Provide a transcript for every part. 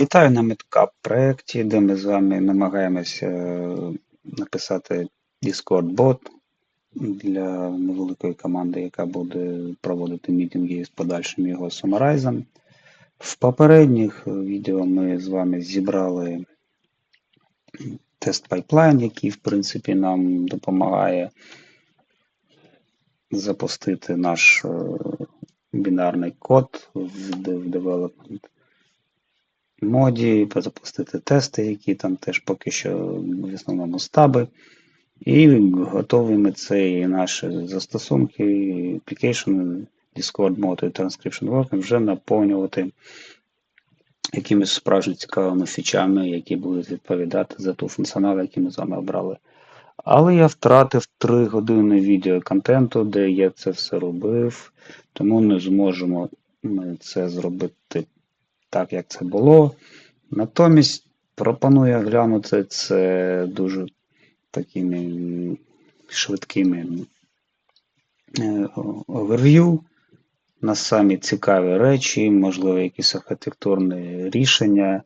Вітаю на MedCap проєкті, де ми з вами намагаємося написати Discord-бот для невеликої команди, яка буде проводити мітинги з подальшим його сумарайзом. В попередніх відео ми з вами зібрали тест пайплайн, який, в принципі, нам допомагає запустити наш бінарний код в development моді, запустити тести, які там теж поки що в основному стаби. І готові ми цей наші застосунки, application, Discord мод і Transcription Work вже наповнювати якимись справжньо цікавими фічами, які будуть відповідати за ту функціонал, який ми з вами обрали. Але я втратив 3 години відеоконтенту, де я це все робив, тому не зможемо ми це зробити так, як це було. Натомість пропоную глянути це дуже такими швидкими оверв'ю на самі цікаві речі, можливо, якісь архітектурні рішення,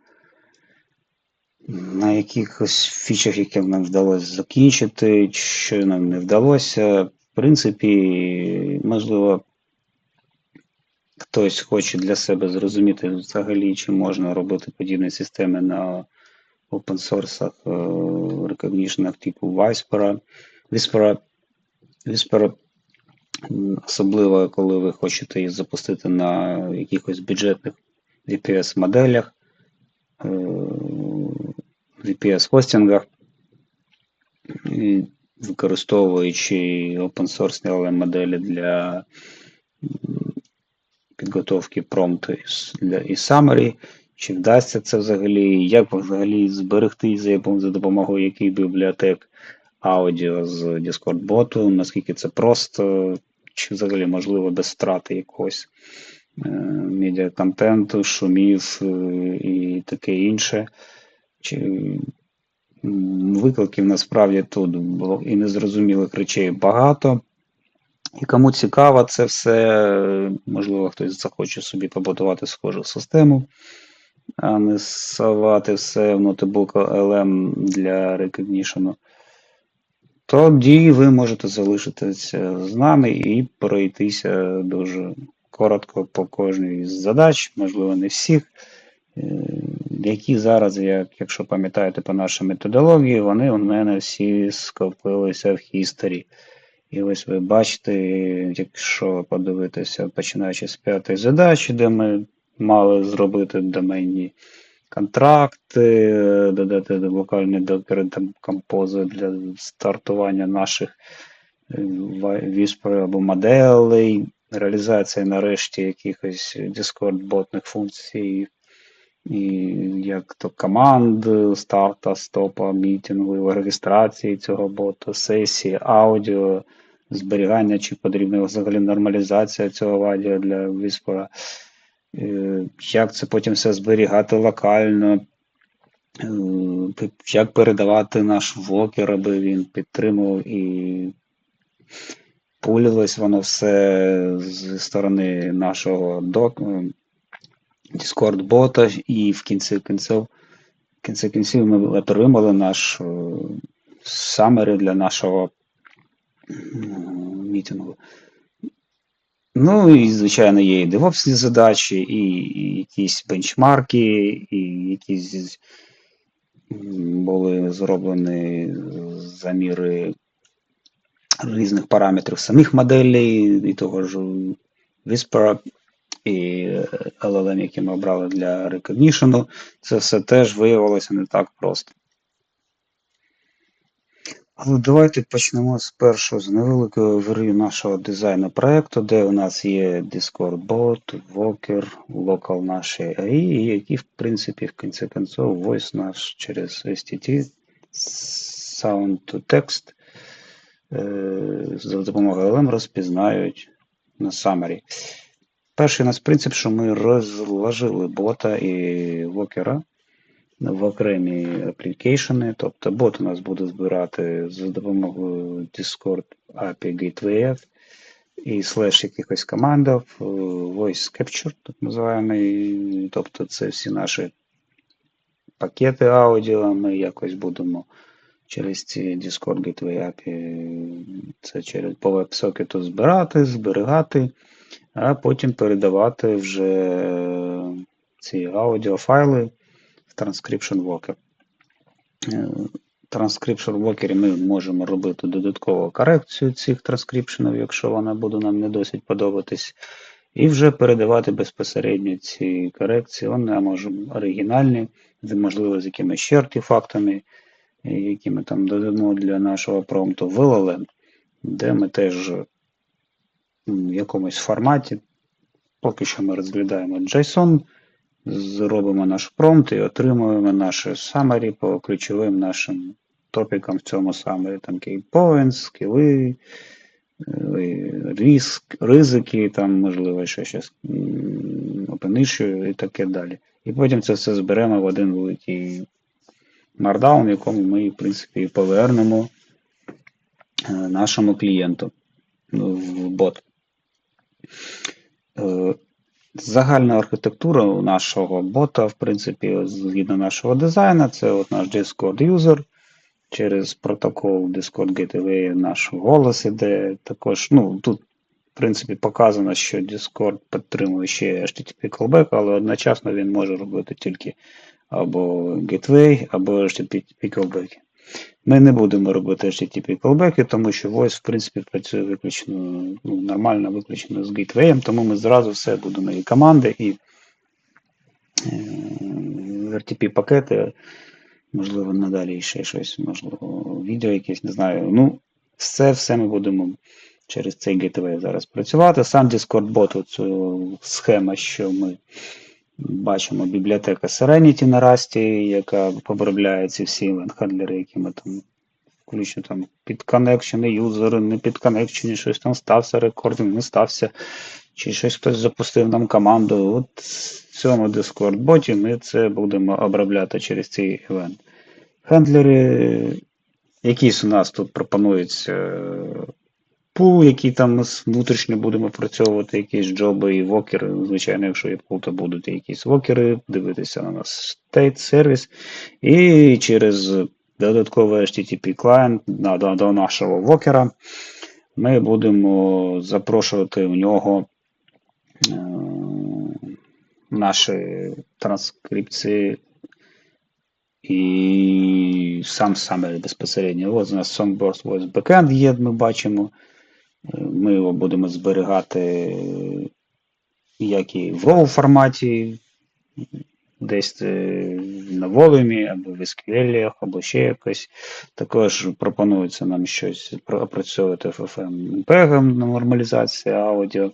на якихось фічах, які нам вдалося закінчити, що нам не вдалося. В принципі, можливо, хтось хоче для себе зрозуміти взагалі, чи можна робити подібні системи на open-source recognition типу Whisper, особливо, коли ви хочете її запустити на якихось бюджетних VPS-моделях, VPS-хостингах, використовуючи open-source LLM-моделі для підготовки промпту і summary, чи вдасться це взагалі, як взагалі зберегти за допомогою яких бібліотек аудіо з Discord-боту, наскільки це просто, чи взагалі можливо без втрати якогось медіаконтенту, шумів і таке інше. Викликів насправді тут було і незрозумілих речей багато. І кому цікаво це все, можливо, хтось захоче собі побудувати схожу систему, а не совати все в ноутбук LM для recognition, тоді ви можете залишитися з нами і пройтися дуже коротко по кожній з задач, можливо, не всіх, які зараз, якщо пам'ятаєте по нашій методології, вони у мене всі скопилися в history. І ось ви бачите, якщо подивитися, починаючи з 5-ї задачі, де ми мали зробити доменні контракти, додати локальні докери компози для стартування наших Whisper або моделей, реалізація нарешті якихось Discord-ботних функцій, і як то команд, старта, стопа, мітингу, реєстрації цього боту, сесії, аудіо, зберігання, чи потрібна взагалі нормалізація цього аудіо для Whisper, як це потім все зберігати локально, як передавати наш вокер, аби він підтримував і пулилось воно все зі сторони нашого Discord-бота, і в кінці кінців ми отримали наш summary для нашого мітингу. Ну і, звичайно, є і DevOps задачі, і якісь бенчмарки, і якісь були зроблені заміри різних параметрів самих моделей, і того ж Whisper, і LLM, які ми обрали для recognition. Це все теж виявилося не так просто. Але давайте почнемо спершу з невеликого оверв'ю нашого дизайну проєкту, де у нас є Discord-бот, Walker, Local наші AI, які, в принципі, в кінці кінців, voice наш через STT, Sound to Text, за допомогою LLM розпізнають на summary. Перший у нас принцип, що ми розложили бота і вокера в окремі аплікейшени, тобто бот у нас буде збирати за допомогою Discord API Gateway і слеш якихось командів, Voice Capture, так називаємо, тобто це всі наші пакети аудіо ми якось будемо через ці Discord Gateway API, це по веб-сокету зберігати, а потім передавати вже ці аудіофайли в Transcription Walker. В Transcription Walker ми можемо робити додаткову корекцію цих транскрипшенів, якщо вона буде нам не досить подобатись, і вже передавати безпосередньо ці корекції. Вони можуть оригінальні, можливо, з якимись ще артефактами, які ми там додамо для нашого промпту в LLM, де ми теж в якомусь форматі, поки що ми розглядаємо JSON, зробимо наш промпт і отримуємо наше summary по ключовим нашим топікам в цьому summary. Там key points, скіли, ризики, там, можливо, ще щось open issue і таке далі. І потім це все зберемо в один великий Markdown, в якому ми, в принципі, повернемо нашому клієнту в бот. Загальна архітектура у нашого бота, в принципі, згідно нашого дизайну, це от наш Discord user, через протокол Discord Gateway наш голос іде. Також, тут, в принципі, показано, що Discord підтримує ще HTTP callback, але одночасно він може робити тільки або Gateway, або HTTP callback. Ми не будемо робити HTTP callback, тому що Voice, в принципі, працює виключно, нормально виключно з Gateway, тому ми зразу все будемо і команди, і RTP-пакети, можливо, надалі ще щось, можливо, відео якесь, не знаю. Все ми будемо через цей Gateway зараз працювати. Сам Discord-бот, оцю схема, що ми бачимо, бібліотека Serenity на Rust, яка обробляє ці всі івент-хендлери, які ми там включно там підконекшені, юзери, не підконекшені, щось там стався, рекординг не стався, чи щось хтось запустив нам команду. От в цьому Discord-боті ми це будемо обробляти через ці івент. Хендлери, якісь у нас тут пропонуються пул, який там ми внутрішньо будемо опрацьовувати, якісь джоби і вокери. Звичайно, якщо є пул, то будуть якісь вокери, дивитися на нас state сервіс. І через додатковий HTTP клієнт до нашого вокера ми будемо запрошувати в нього наші транскрипції і саме безпосередньо. Ось у нас Songbird Voice Backend є, ми бачимо. Ми його будемо зберігати як і в RAW форматі, десь на волюмі, або в SQL, або ще якось. Також пропонується нам щось опрацьовувати FFmpeg, нормалізація аудіо.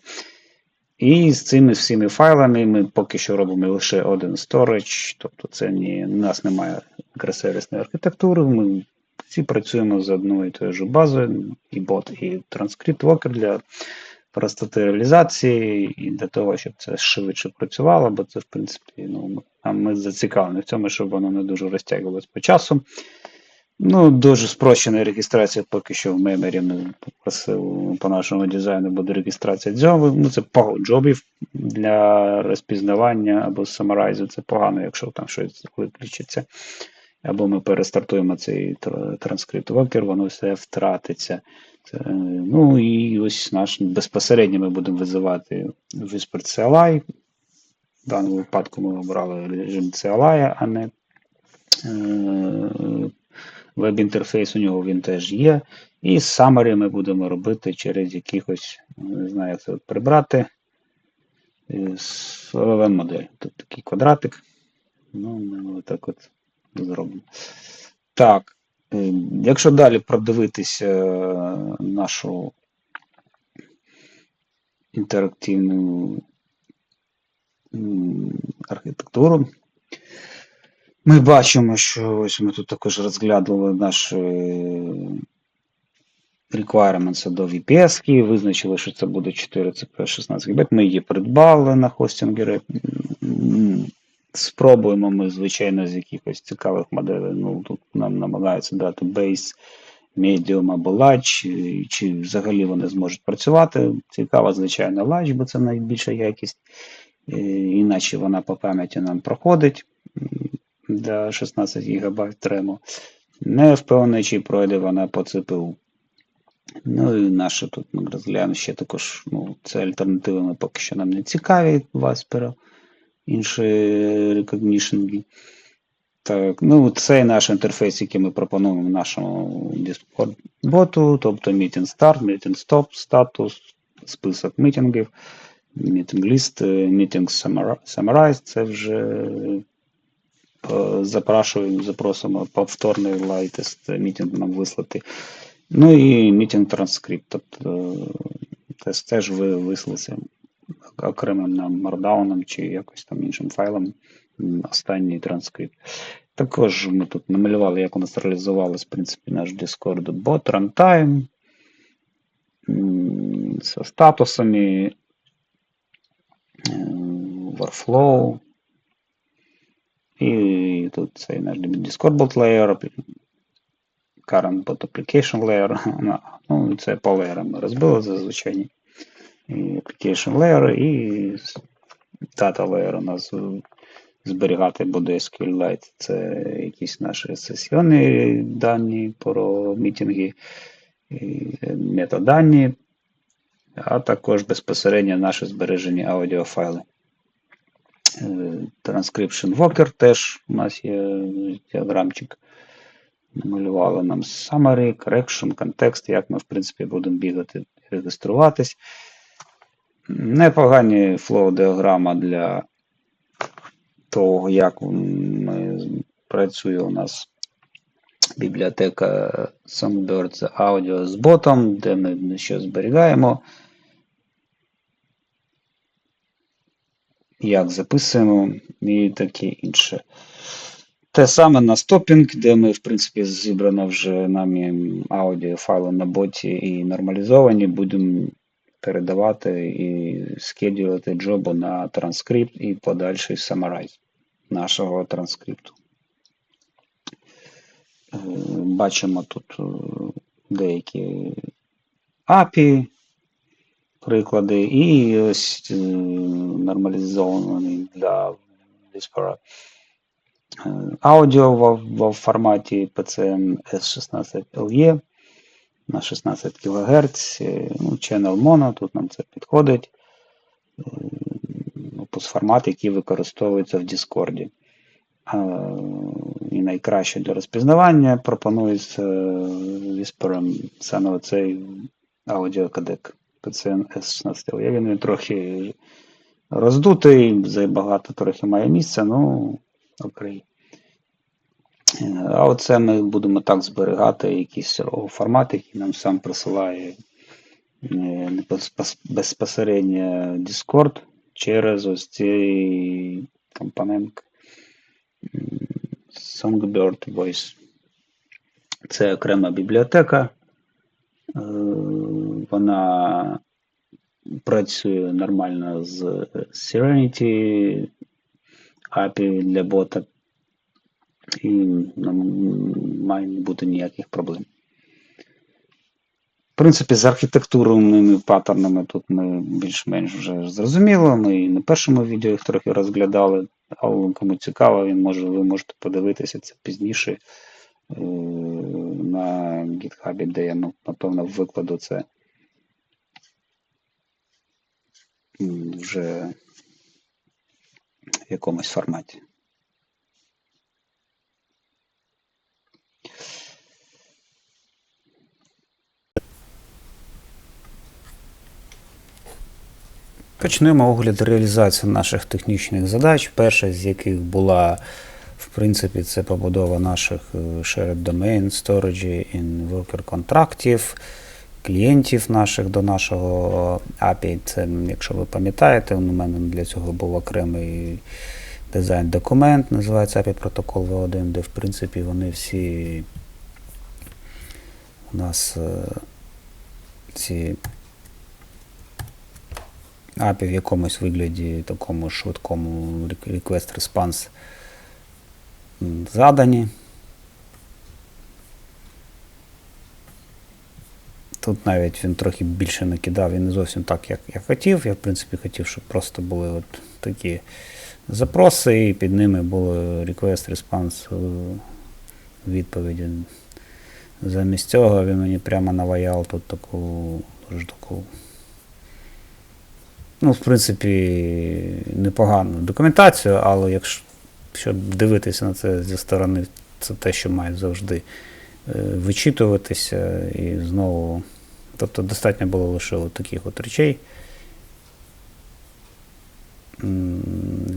І з цими всіми файлами ми поки що робимо лише один storage, тобто у нас немає мікросервісної архітектури, ми всі працюємо з одною і тою ж базою, і бот, і транскрипт Walker для простоти реалізації, і для того, щоб це швидше працювало, бо це, в принципі, ми зацікавлені в цьому, щоб воно не дуже розтягувалось по часу. Дуже спрощена реєстрація поки що в меморі. Ми попросили по нашому дизайну буде реєстрація джобів. Це джобів для розпізнавання або саморайзу. Це погано, якщо там щось виключиться. Або ми перестартуємо цей транскрипт Walker, воно все втратиться. І ось безпосередньо ми будемо визивати Whisper CLI. В даному випадку ми обрали режим CLI, а не веб-інтерфейс, у нього він теж є. І summary ми будемо робити через якихось, не знаю, як це прибрати, LLM-модель. Тут такий квадратик. Ми отак от зробимо. Так, якщо далі продивитися нашу інтерактивну архітектуру, ми бачимо, що ось ми тут також розглядували наші requirements до VPS, визначили, що це буде 4 CP 16 ГБ. Ми її придбали на хостингері. Спробуємо ми, звичайно, з якихось цікавих моделей. Тут нам намагаються дати Base, Medium або Large, чи взагалі вони зможуть працювати. Цікаво, звичайно, Large, бо це найбільша якість. Іначе вона по пам'яті нам проходить. для 16 ГБ трему. Не впевнений, чи пройде вона по ЦПУ. Ну і наше тут ми розглянемо ще також, це альтернативами поки що нам не цікаві, Vispero, інші recognition. Так, цей наш інтерфейс, який ми пропонуємо в нашому Discord-боту, тобто meeting start, meeting stop, статус, список мітингів, meeting list, meeting summarize, це вже запросимо повторний latest мітинг нам вислати. Ну і meeting transcript, тобто теж вислати окремим нам Markdown чи якось там іншим файлом останній транскрипт. Також ми тут намалювали, як у нас реалізувалось, в принципі, наш Discord bot runtime з статусами, workflow. І тут цей наш Discord bot layer, current bot application layer. Ну, це по layer ми розбили зазвичай. І application layer і data layer у нас зберігати буде SQLite. Це якісь наші сесійні дані про мітинги, метадані, а також безпосередньо наші збережені аудіофайли. Transcription Worker теж у нас є діаграмчик. Намалювали нам summary, correction, контекст, як ми, в принципі, будемо бігати, реєструватись. Непогані флоу-діаграма для того, як працює у нас бібліотека Songbird Audio з ботом, де ми що зберігаємо, як записуємо і таке інше. Те саме на стопінг, де ми, в принципі, зібрано вже нами аудіофайли на боті і нормалізовані, будемо передавати і скедювати джобу на транскрипт і подальший summarize нашого транскрипту. Бачимо тут деякі API, приклади, і ось нормалізований для Vispero аудіо в форматі PCM S16LE на 16 кГц, Channel Mono, тут нам це підходить, формат, який використовується в Discord. І найкраще для розпізнавання пропонується Vispero саме цей аудіокодек PCM S16LE. Він трохи роздутий, забагато трохи має місця, окей. А оце ми будемо так зберігати якийсь формат, який нам сам присилає безпосередньо Discord через ось цей компонент Songbird Voice. Це окрема бібліотека. Вона працює нормально з Serenity API для бота. І має не бути ніяких проблем. В принципі, з архітектурними паттернами тут ми більш-менш вже зрозуміло. Ми і на першому відео їх трохи розглядали, але кому цікаво, ви можете подивитися це пізніше на GitHub, де я, напевно, викладу це вже в якомусь форматі. Почнемо огляд реалізації наших технічних задач. Перша з яких була, в принципі, це побудова наших shared domain, storage in worker контрактів, клієнтів наших до нашого API. Це, якщо ви пам'ятаєте, у мене для цього був окремий дизайн-документ, називається API Protocol V1, де, в принципі, вони всі у нас ці API в якомусь вигляді, такому швидкому request-response задані. тут навіть він трохи більше накидав, він не зовсім так, як я хотів. Я, в принципі, хотів, щоб просто були от такі запроси, і під ними було request, response, відповіді. Замість цього він мені прямо наваяв тут дуже таку, в принципі, непогану документацію, але якщо дивитися на це зі сторони, це те, що має завжди вичитуватися і знову, тобто достатньо було лише от таких от речей.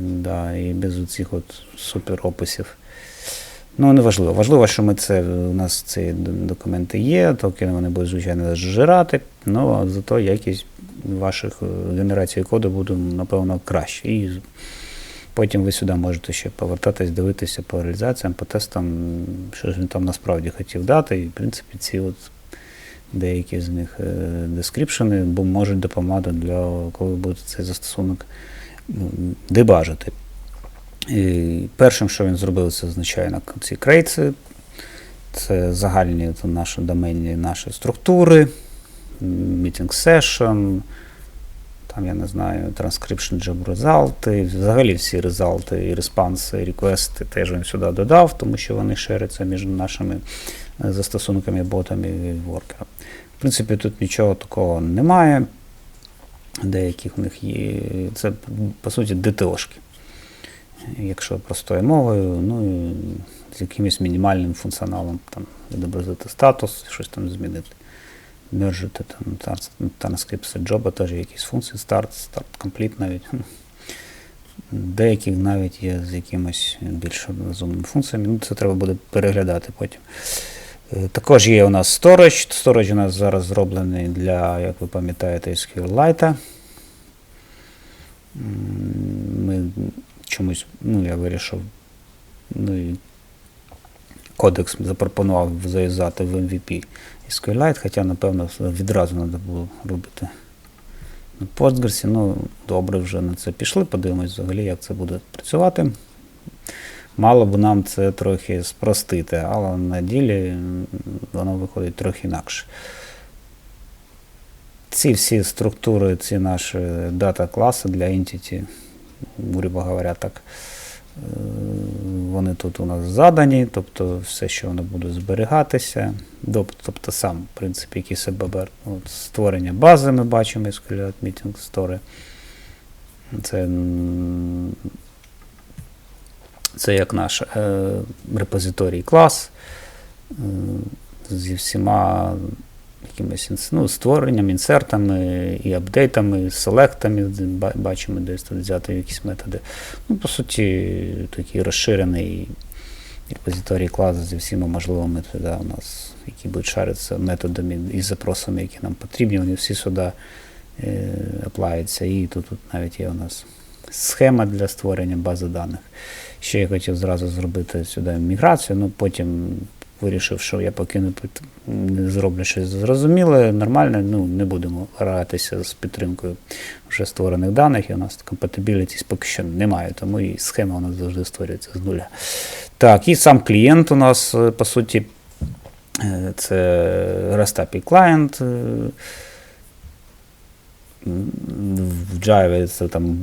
Да, і без оцих от суперописів. Неважливо. Важливо, що у нас ці документи є, тільки вони будуть, звичайно, зжирати, але зато якість ваших генерацій коду буде, напевно, краще. І потім ви сюди можете ще повертатись, дивитися по реалізаціям, по тестам, що ж він там насправді хотів дати. І, в принципі, ці от деякі з них дескріпшени можуть допомагати коли будете цей застосунок дебажити. І першим, що він зробив, це, звичайно, ці крейці. Це загальні наші доменні, наші структури, meeting session, там, я не знаю, transcription job result, взагалі всі резалти, і респонси, і реквести теж він сюди додав, тому що вони шеряться між нашими застосунками, ботами і воркером. В принципі, тут нічого такого немає. Деяких в них є, це, по суті, ДТОшки. Якщо простою мовою, і з якимось мінімальним функціоналом, там, відобразити статус, щось там змінити. Мержити, транскрипт джоба, теж якісь функції, старт, complete навіть. Деяких навіть є з якимось більш розумними функціями, це треба буде переглядати потім. Також є у нас storage. Storage у нас зараз зроблений для, як ви пам'ятаєте, SQLite. Ми чомусь, я вирішив, і кодекс запропонував зав'язати в MVP SQLite, хоча, напевно, відразу треба було робити на Postgres. Добре, вже на це пішли, подивимось взагалі, як це буде працювати. Мало б нам це трохи спростити, але на ділі воно виходить трохи інакше. Ці всі структури, ці наші дата-класи для Entity, грубо говоря, так, вони тут у нас задані, тобто все, що воно буде зберігатися, тобто сам, в принципі, який себе створення бази ми бачимо, SQLite Meeting Story. Це як наш репозиторій клас зі всіма якимись створенням, інсертами і апдейтами, селектами, бачимо, десь тут взяти якісь методи. По суті, такий розширений репозиторій клас зі всіма можливими методами у нас, які будуть шаритися методами і запросами, які нам потрібні, вони всі сюди аплаються. І тут навіть є у нас схема для створення бази даних. Ще я хотів зразу зробити сюди міграцію, потім вирішив, що я поки не зроблю щось зрозуміле, нормально, не будемо гратися з підтримкою вже створених даних, і у нас compatibility поки що немає, тому і схема у нас завжди створюється з нуля. Так, і сам клієнт у нас, по суті, це REST API клієнт. В Java це там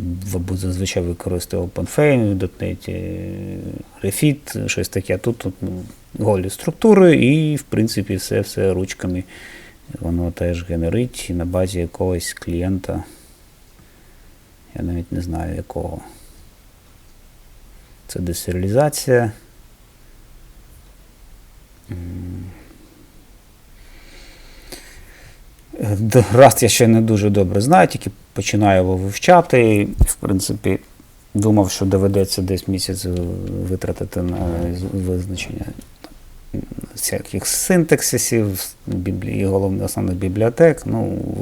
зазвичай використовує OpenFame, в .NET Refit, щось таке. Тут голі структури і, в принципі, все ручками воно теж генерить на базі якогось клієнта. Я навіть не знаю якого. Це десеріалізація. Rust я ще не дуже добре знаю, тільки починаю його вивчати. В принципі, думав, що доведеться десь місяць витратити на визначення всяких синтаксисів і головне основних бібліотек.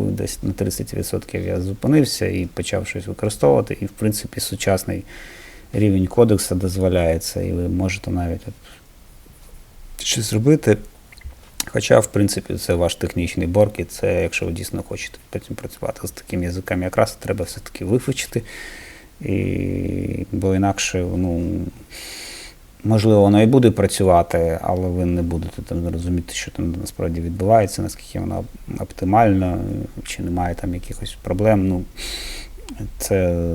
Десь на 30% я зупинився і почав щось використовувати. І, в принципі, сучасний рівень кодексу дозволяється, і ви можете навіть щось робити. Хоча, в принципі, це ваш технічний борг, і це, якщо ви дійсно хочете потім працювати з таким язиком, якраз треба все-таки вивчити, бо інакше, можливо, воно і буде працювати, але ви не будете там розуміти, що там насправді відбувається, наскільки воно оптимально, чи немає там якихось проблем. Ну, це,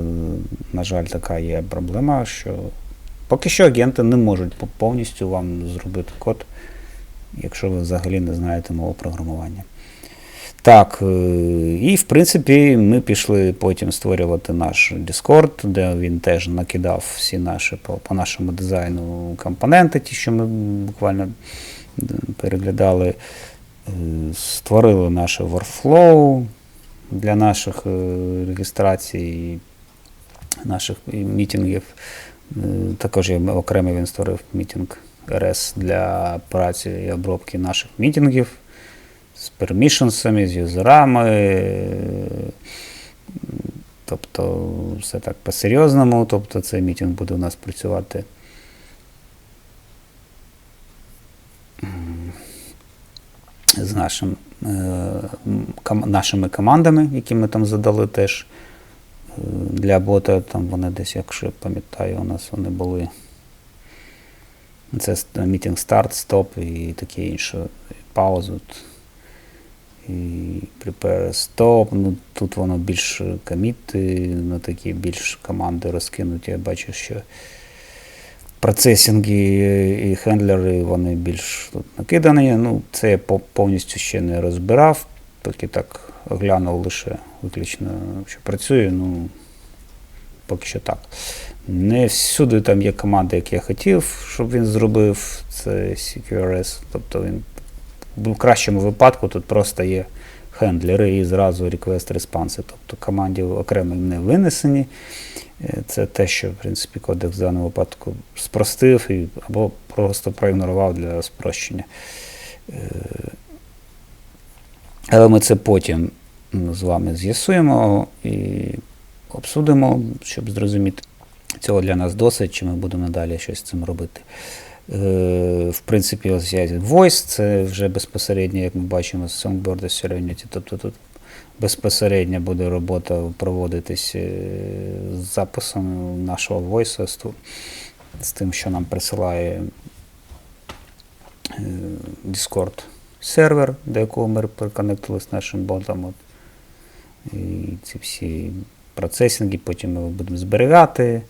на жаль, така є проблема, що поки що агенти не можуть повністю вам зробити код, якщо ви взагалі не знаєте мову програмування. Так, і в принципі ми пішли потім створювати наш Discord, де він теж накидав всі наші по нашому дизайну компоненти, ті, що ми буквально переглядали, створили наше workflow для наших реєстрацій, наших мітингів. Також окремо він створив мітинг RS для праці і обробки наших мітингів з пермішенсами, з юзерами. Тобто все так по-серйозному. Тобто цей мітинг буде у нас працювати з нашими командами, які ми там задали теж для бота. Там вони десь, якщо пам'ятаю, у нас вони були. Це мітинг старт, стоп і таке інше. Паузу. І prepare stop. Ну, тут воно більш коміти, на такі більш команди розкинуті. Я бачу, що процесінги і хендлери, вони більш тут накидані. Ну, це я повністю ще не розбирав, поки так оглянув лише виключно, що працює. Ну, поки що так. Не всюди там є команди, як я хотів, щоб він зробив. Це CQRS, тобто він в кращому випадку тут просто є хендлери і зразу request-респонси. Тобто команді окремо не винесені. Це те, що, в принципі, кодекс в даному випадку спростив або просто проігнорував для спрощення. Але ми це потім з вами з'ясуємо і обсудимо, щоб зрозуміти, цього для нас досить, чи ми будемо надалі щось з цим робити. В принципі, ось Voice, це вже безпосередньо, як ми бачимо, з Songbird Serenity, тобто тут безпосередньо буде робота проводитись з записом нашого Voice, з тим, що нам присилає Discord сервер, до якого ми приконектили з нашим ботом. І ці всі процесинги потім ми будемо зберігати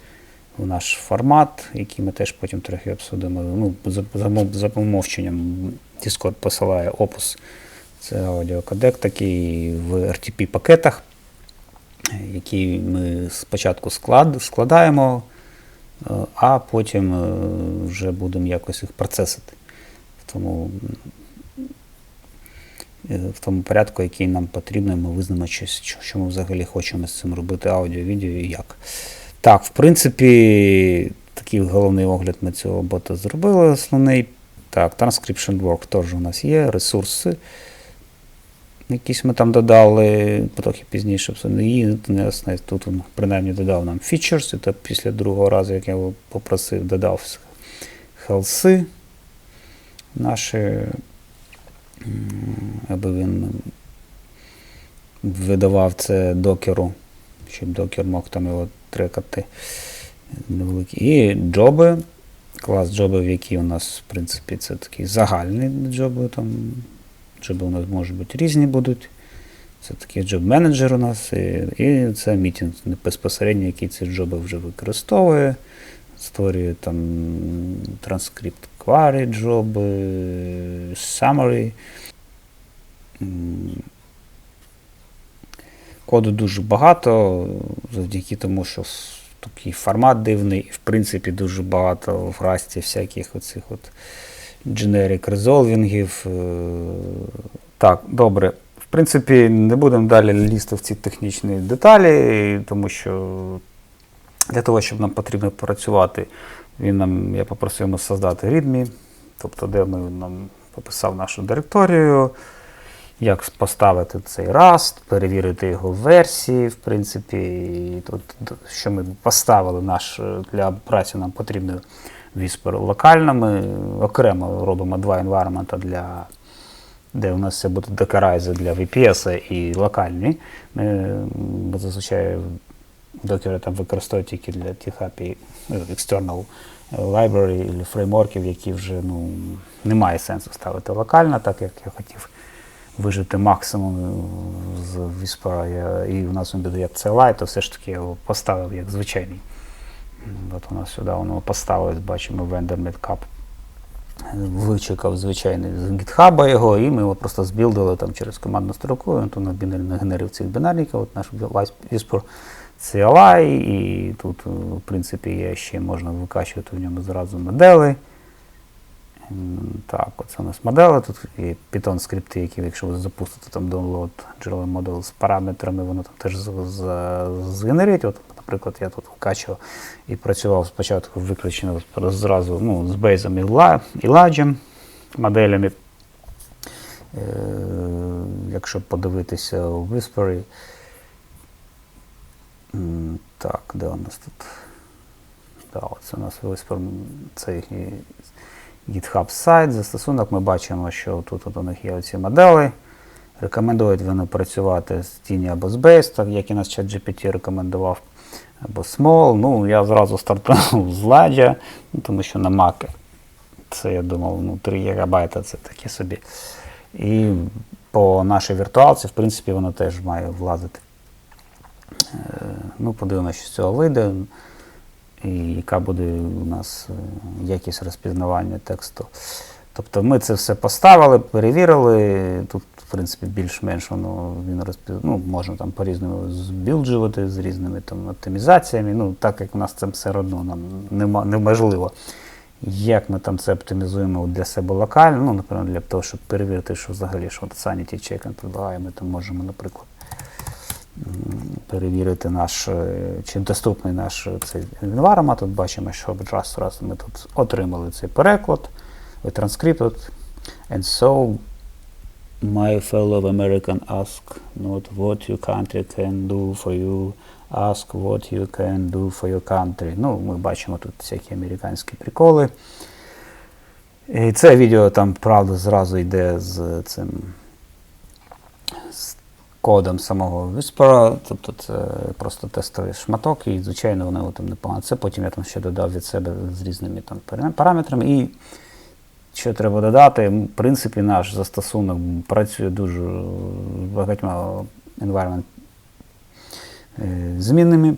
в наш формат, який ми теж потім трохи обсудимо. Ну, за помовченням Discord посилає Opus. Це аудіокодек такий в RTP-пакетах, який ми спочатку складаємо, а потім вже будемо якось їх процесити в тому порядку, який нам потрібно, ми визнаємо, що ми взагалі хочемо з цим робити аудіо, відео і як. Так, в принципі, такий головний огляд ми цього бота зробили, основний. Так, Transcription Work теж у нас є, ресурси, якісь ми там додали, трохи пізніше. І тут він принаймні додав нам features, і то після другого разу, як я його попросив, додав хелси наші, аби він видавав це докеру, щоб докер мог там його трекати невеликі. І джоби, клас джобів, які у нас, в принципі, це такі загальні джоби. Там джоби у нас можуть бути різні будуть. Це такий джоб-менеджер у нас, і це мітинг безпосередньо, який ці джоби вже використовує. Створює там транскрипт query джоби, summary. Коду дуже багато, завдяки тому, що такий формат дивний, і в принципі дуже багато в Rust всяких оцих от generic резолвінгів. Так, добре. В принципі, не будемо далі лізти в ці технічні деталі, тому що для того, щоб нам потрібно працювати, я попросив йому создати readme, тобто де нам пописав нашу директорію, як поставити цей Rust, перевірити його версії, в принципі, і тут, що ми поставили для праці, нам потрібно Whisper локально, ми окремо робимо два environment, де у нас це буде докерайзер для VPS і локальні. Ми зазвичай докери там використовують тільки для тих API, external library або фреймворків, які вже немає сенсу ставити локально, так як я хотів вижити максимум з Whisper, і у нас він є CLI, то все ж таки я його поставив як звичайний. От у нас сюди воно поставилось, бачимо, vendor metcap. Вичекав звичайний з GitHub його, і ми його просто збілдили там через командну строку, він тут нагенерив цих бінарників, от наш Whisper CLI, і тут, в принципі, є ще можна викачувати в ньому зразу модели. Так, оце у нас модели, тут є Python скрипти, які, якщо ви запустите там download джерела модель з параметрами, воно там теж згенерить. От, наприклад, я тут вкачував і працював спочатку виключно зразу з бейзом і ладжем моделями. Якщо подивитися у Whisper. Так, де у нас тут? Так, це у нас Whisper, це їхній GitHub сайт, застосунок. Ми бачимо, що тут у них є оці моделі. Рекомендують вони працювати з Tiny або з Base, так як і нас ChatGPT рекомендував, або Small. Я зразу стартував з Ладжа, тому що на Mac це, я думав, 3 ГБ це таке собі. І по нашій віртуалці, в принципі, воно теж має влазити. Подивимося, що з цього вийде. І яка буде у нас якість розпізнавання тексту. Тобто ми це все поставили, перевірили. Тут, в принципі, більш-менш він можна там по-різному збілджувати з різними там оптимізаціями. Так як у нас це все одно нам неможливо. Як ми там це оптимізуємо для себе локально, наприклад, для того, щоб перевірити, що взагалі, що sanity check предлагає, ми там можемо, наприклад, перевірити чи доступний наш цей environment. Тут бачимо, що раз ми тут отримали цей переклад, транскрипт. And so, my fellow American ask not what your country can do for you, ask what you can do for your country. Ми бачимо тут всякі американські приколи. І це відео там, правда, зразу йде з цим кодом самого Whisper, тобто це просто тестовий шматок, і, звичайно, воно там непогано. Це потім я там ще додав від себе з різними там параметрами. І що треба додати, в принципі, наш застосунок працює дуже багатьма environment змінними,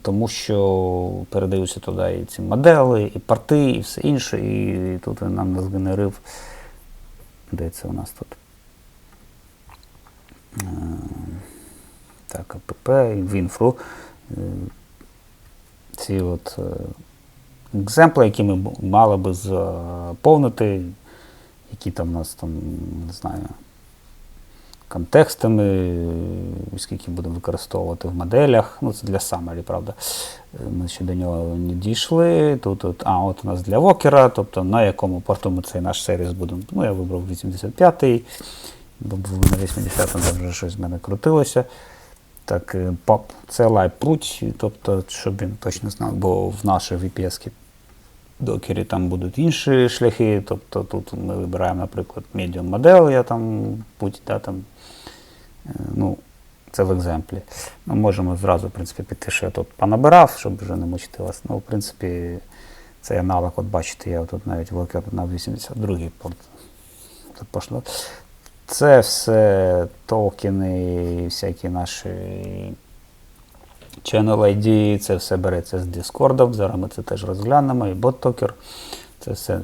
тому що передаються туди і ці модели, і порти, і все інше, і тут він нам згенерив. Де це у нас тут? Так, АПП, Winfru. Ці от екземпли, які ми мали би заповнити, які там у нас там, не знаю, контекстами, скільки будемо використовувати в моделях. Це для summary, правда. Ми ще до нього не дійшли. Тут у нас для вокера, тобто на якому порту ми цей наш сервіс будемо. Я вибрав 85-й, бо на 80-му вже щось в мене крутилося. Так, CLI путь, тобто, щоб він точно знав, бо в нашій VPS докері там будуть інші шляхи, тобто тут ми вибираємо, наприклад, medium модель, я там путь, це в екземплі. Ми можемо зразу, в принципі, піти, що я тут понабирав, щоб вже не мучити вас. В принципі, цей аналог, от бачите, я тут навіть вокер на 82-й порт пошло. Це все токени, всякі наші channel ID, це все береться з Discord, зараз ми це теж розглянемо, і bot-токер, це все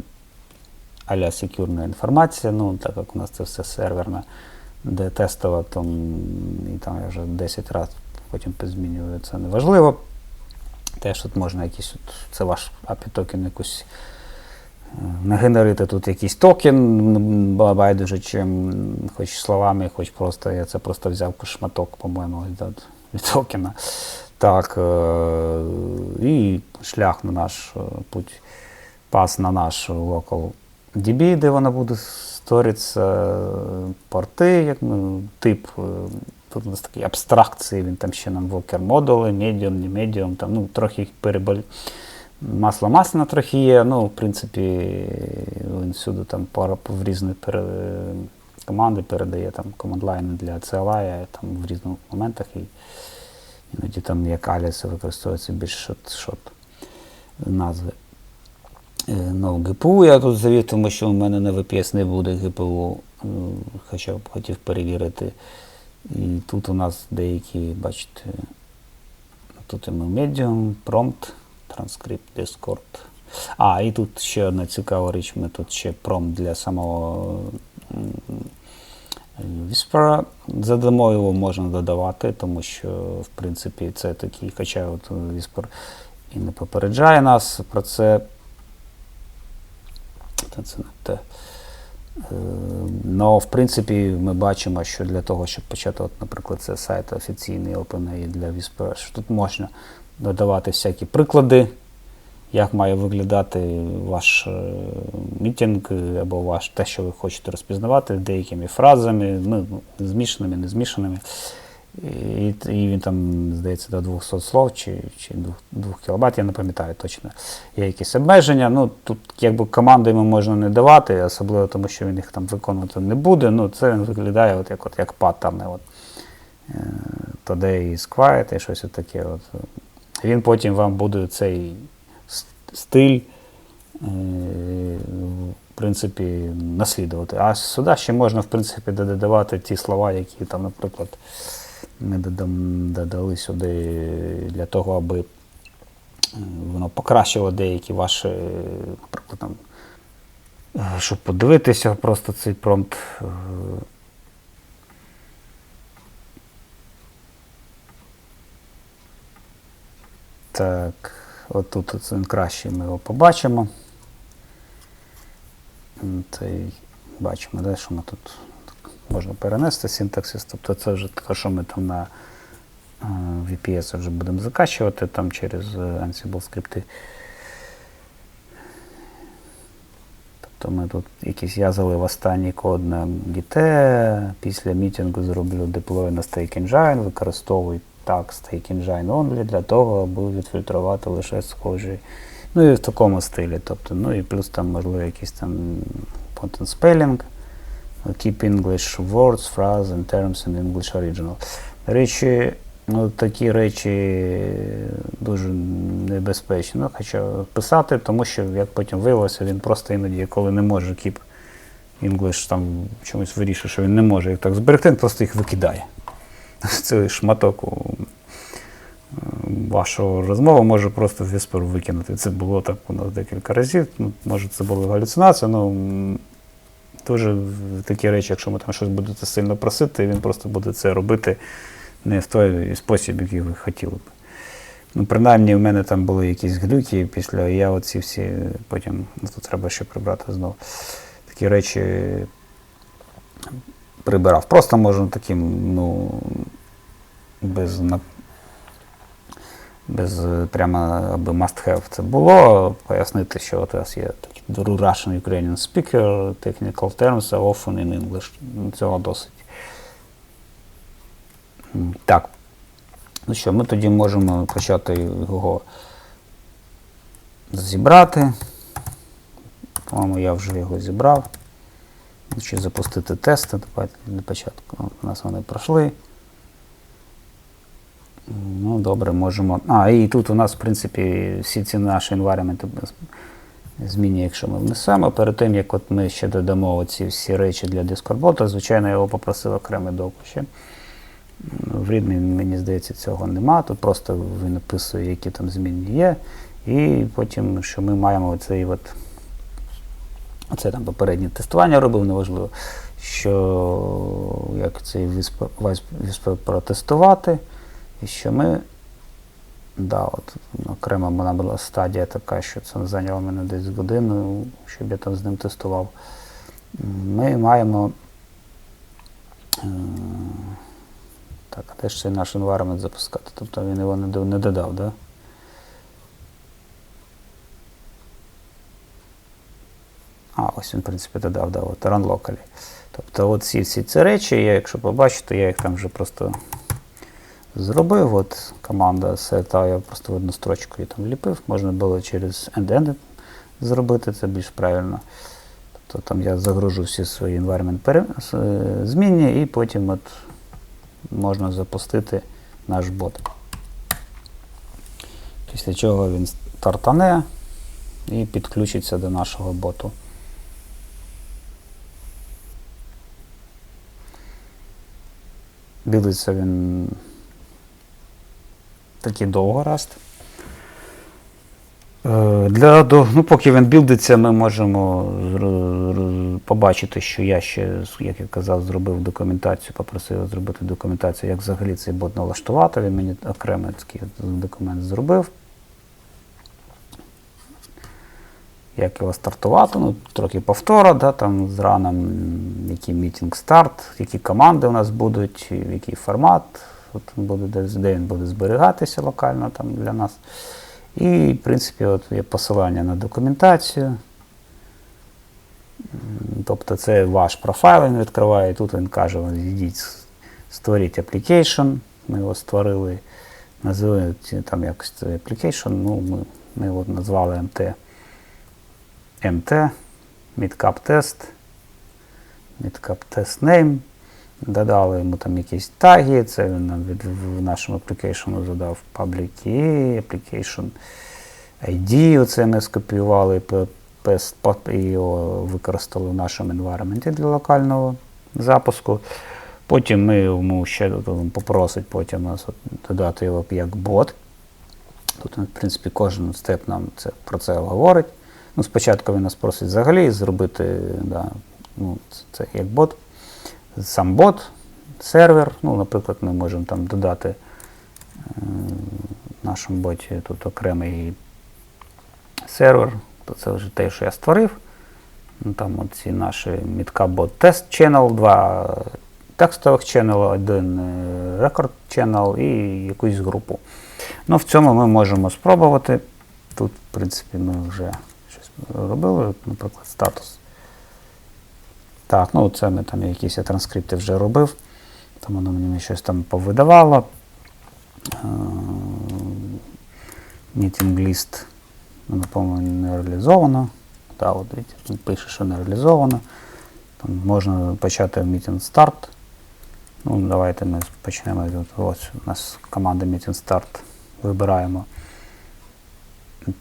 а-ля секюрна інформація, так як у нас це все серверна, де тестова, і там я вже 10 разів потім позмінюю, це не важливо. Теж тут можна якийсь, це ваш API-токен якусь нагенерити тут якийсь токен, байдуже чим, хоч словами, хоч просто, я це просто взяв шматок, по-моєму, від токена. Так, і шлях на наш путь, пас на наш local DB, де вона буде сторитися, порти, як тип, тут у нас такі абстракції, він там ще нам вокер модули, medium, не medium, там, трохи їх масло масляне трохи є, в принципі, він всюди там в різні команди передає там команд-лайни для CLI, там в різних моментах, і Іноді там як аліс використовується більш шот назви. Ну, GPU я тут завів, тому що у мене на VPS не буде GPU, хоча б хотів перевірити. І тут у нас деякі, бачите, тут і Medium, Prompt, Transcript, Discord. І тут ще одна цікава річ, ми тут ще prompt для самого Whisper. Задамо його можна додавати, тому що, в принципі, це такий, хоча от Whisper і не попереджає нас про це. Це не те. Но, в принципі, ми бачимо, що для того, щоб почати, от, наприклад, це сайт офіційний OpenAI для Whisper, що тут можна додавати всякі приклади, як має виглядати ваш мітинг або те, що ви хочете розпізнавати, деякими фразами, змішаними, не змішаними. І він там, здається, до 200 слов чи 2 кілобайт, я не пам'ятаю точно. Є якісь обмеження. Ну, тут якби команди йому можна не давати, особливо тому, що він їх там виконувати не буде. Ну, це він виглядає як паттерни. Today is quiet і щось таке. Він потім вам буде цей стиль, в принципі, наслідувати. А сюди ще можна, в принципі, додавати ті слова, які там, наприклад, ми додали сюди для того, аби воно покращило деякі ваші, наприклад, там, щоб подивитися просто цей промпт. Так, отут він краще, ми його побачимо. Бачимо, де, що ми тут можна перенести синтаксис, тобто це вже те, що ми там на VPS вже будемо закачувати там через Ansible скрипти. Тобто ми тут я залив останній код на Git, після мітингу зроблю deploy на Stake Engine, використовую так Stake Engine only для того, аби відфільтрувати лише схожі. Ну і в такому стилі. Тобто, ну і плюс там можливо якийсь там content spelling. Keep English words, phrases and terms in English original. Речі, такі речі дуже небезпечні. Хоча писати, тому що, як потім виявилося, він просто іноді, коли не може Keep English там чомусь вирішує, що він не може їх так зберегти, він просто їх викидає. Цей шматок вашого розмови може просто в Whisper викинути. Це було так у нас декілька разів. Може це були галюцинації, дуже такі речі, якщо ми там щось будете сильно просити, він просто буде це робити не в той спосіб, який ви хотіли б. Принаймні, в мене там були якісь глюки після, і я оці всі потім, тут треба ще прибрати знову. Такі речі прибирав. Просто можна таким, без прямо аби must have це було, пояснити, що от у нас є такий Russian Ukrainian speaker, technical terms are often in English. Цього досить. Так. Ну що, ми тоді можемо почати його зібрати. По-моєму, я вже його зібрав. Чи запустити тести. Давайте для початку. У нас вони пройшли. Ну, добре, можемо. І тут у нас, в принципі, всі ці наші environment зміни, якщо ми внесемо. Перед тим, як от ми ще додамо оці всі речі для Discord-бота, звичайно, я його попросив окремий док ще. В рідмі, мені здається, цього нема. Тут просто він написує, які там зміни є. І потім, що ми маємо оце там попереднє тестування робив, неважливо, що як цей Whisper протестувати. І що ми, окремо вона була стадія така, що це зайняло мене десь годину, щоб я там з ним тестував. Ми маємо, а де ж цей наш environment запускати? Тобто він його не додав, да? Ось він, в принципі, додав, run locally. Тобто всі ці речі, якщо побачите, я їх там вже просто зробив, команда set, я просто в одну строчку її там ліпив, можна було через end-end зробити, це більш правильно. Тобто там я загружу всі свої environment змінні і потім можна запустити наш бот. Після чого він стартане і підключиться до нашого боту. Білиться він такий довгораст. Поки він білдиться, ми можемо побачити, що я ще, як я казав, зробив документацію, попросив зробити документацію, як взагалі цей бот налаштувати. Він мені окремий такий документ зробив. Як його стартувати, трохи повтора, там з раном, який мітинг старт, які команди у нас будуть, який формат, де він буде зберігатися локально там для нас. І, в принципі, є посилання на документацію. Тобто це ваш профайл він відкриває, і тут він каже, йдіть, створіть application. Ми його створили, називаємо там якось application, ми його назвали MT, Midcap Test Name. Додали йому там якісь таги, це він нам в нашому application задав public key, application ID, оце ми скопіювали і його використали в нашому environment для локального запуску. Потім ми йому ще попросить потім нас додати його як бот. Тут, в принципі, кожен степ нам про це говорить. Спочатку він нас просить взагалі зробити це як бот. Сам бот, сервер, наприклад, ми можемо там додати в нашому боті тут окремий сервер, то це вже те, що я створив. Там оці наші Midcap Bot Test Channel, 2 текстових channel, 1 record channel і якусь групу. В цьому ми можемо спробувати. Тут, в принципі, ми вже щось робили, наприклад, статус. Так, це ми там якісь транскрипти вже робив, тому воно мені щось там повидавало. Meeting list, по-моєму, не реалізовано. Так, от бачите, пише, що не реалізовано. Там можна почати meeting start. Давайте ми почнемо. Ось у нас команда meeting start. Вибираємо,